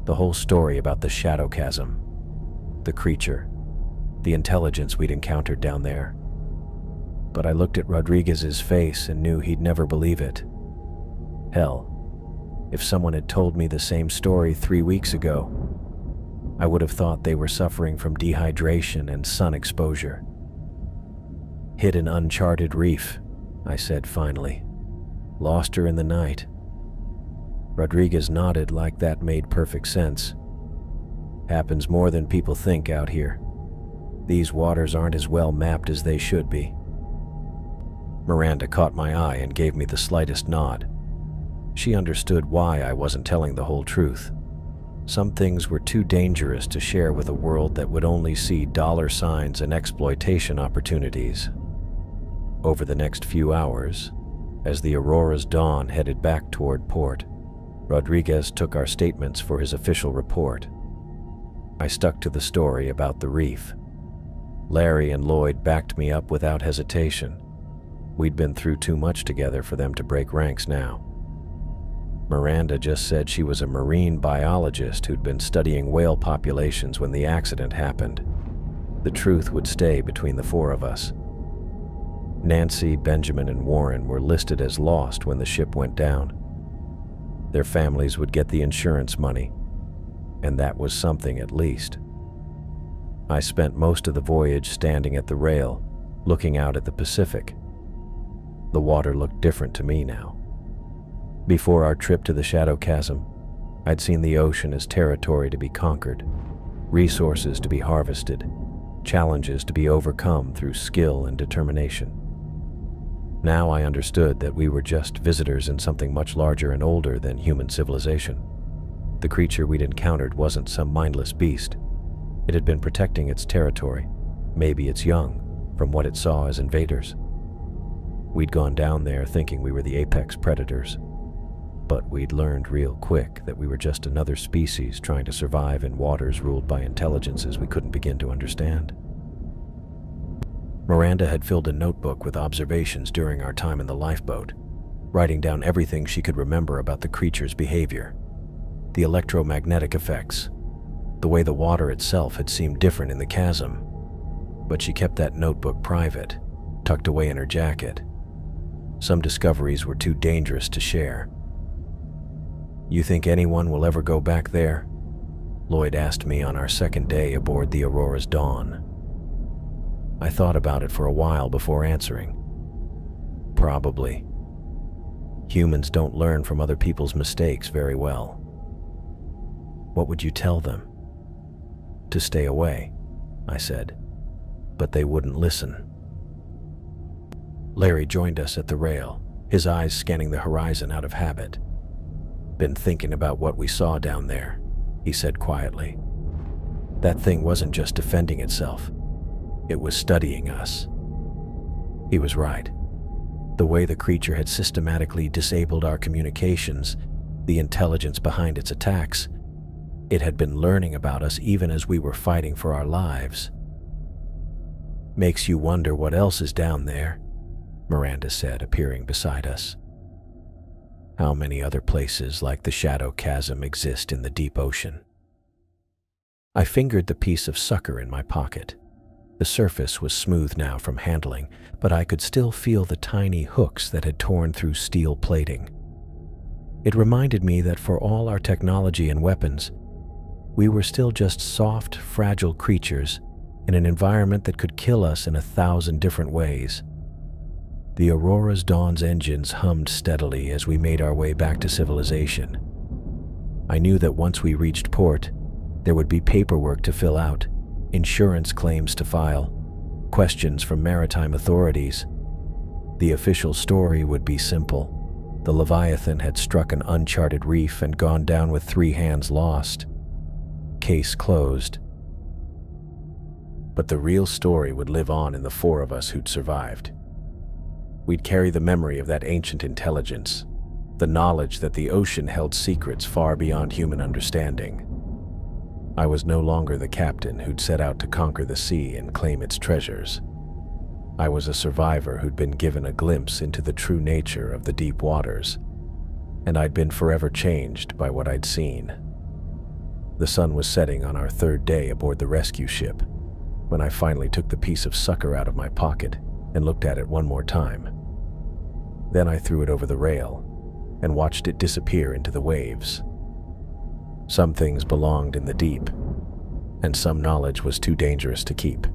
The whole story about the shadow chasm, the creature, the intelligence we'd encountered down there. But I looked at Rodriguez's face and knew he'd never believe it. Hell, if someone had told me the same story 3 weeks ago, I would have thought they were suffering from dehydration and sun exposure. "Hit an uncharted reef," I said finally. "Lost her in the night." Rodriguez nodded like that made perfect sense. "Happens more than people think out here. These waters aren't as well mapped as they should be." Miranda caught my eye and gave me the slightest nod. She understood why I wasn't telling the whole truth. Some things were too dangerous to share with a world that would only see dollar signs and exploitation opportunities. Over the next few hours, as the Aurora's Dawn headed back toward port, Rodriguez took our statements for his official report. I stuck to the story about the reef. Larry and Lloyd backed me up without hesitation. We'd been through too much together for them to break ranks now. Miranda just said she was a marine biologist who'd been studying whale populations when the accident happened. The truth would stay between the four of us. Nancy, Benjamin, and Warren were listed as lost when the ship went down. Their families would get the insurance money, and that was something at least. I spent most of the voyage standing at the rail, looking out at the Pacific. The water looked different to me now. Before our trip to the Shadow Chasm, I'd seen the ocean as territory to be conquered, resources to be harvested, challenges to be overcome through skill and determination. Now I understood that we were just visitors in something much larger and older than human civilization. The creature we'd encountered wasn't some mindless beast. It had been protecting its territory, maybe its young, from what it saw as invaders. We'd gone down there thinking we were the apex predators, but we'd learned real quick that we were just another species trying to survive in waters ruled by intelligences we couldn't begin to understand. Miranda had filled a notebook with observations during our time in the lifeboat, writing down everything she could remember about the creature's behavior, the electromagnetic effects, the way the water itself had seemed different in the chasm. But she kept that notebook private, tucked away in her jacket. Some discoveries were too dangerous to share. "You think anyone will ever go back there?" Lloyd asked me on our second day aboard the Aurora's Dawn. I thought about it for a while before answering. Probably. Humans don't learn from other people's mistakes very well. "What would you tell them?" "To stay away," I said, but they wouldn't listen. Larry joined us at the rail, his eyes scanning the horizon out of habit. "Been thinking about what we saw down there," he said quietly. "That thing wasn't just defending itself. It was studying us. He was right. The way the creature had systematically disabled our communications, the intelligence behind its attacks, it had been learning about us even as we were fighting for our lives. "Makes you wonder what else is down there," Miranda said, appearing beside us. "How many other places like the Shadow Chasm exist in the deep ocean?" I fingered the piece of sucker in my pocket. The surface was smooth now from handling, but I could still feel the tiny hooks that had torn through steel plating. It reminded me that for all our technology and weapons, we were still just soft, fragile creatures in an environment that could kill us in 1,000 different ways. The Aurora's Dawn's engines hummed steadily as we made our way back to civilization. I knew that once we reached port, there would be paperwork to fill out, insurance claims to file, questions from maritime authorities. The official story would be simple. The Leviathan had struck an uncharted reef and gone down with 3 hands lost. Case closed. But the real story would live on in the 4 of us who'd survived. We'd carry the memory of that ancient intelligence, the knowledge that the ocean held secrets far beyond human understanding. I was no longer the captain who'd set out to conquer the sea and claim its treasures. I was a survivor who'd been given a glimpse into the true nature of the deep waters, and I'd been forever changed by what I'd seen. The sun was setting on our 3rd day aboard the rescue ship when I finally took the piece of sucker out of my pocket and looked at it one more time. Then I threw it over the rail and watched it disappear into the waves. Some things belonged in the deep, and some knowledge was too dangerous to keep.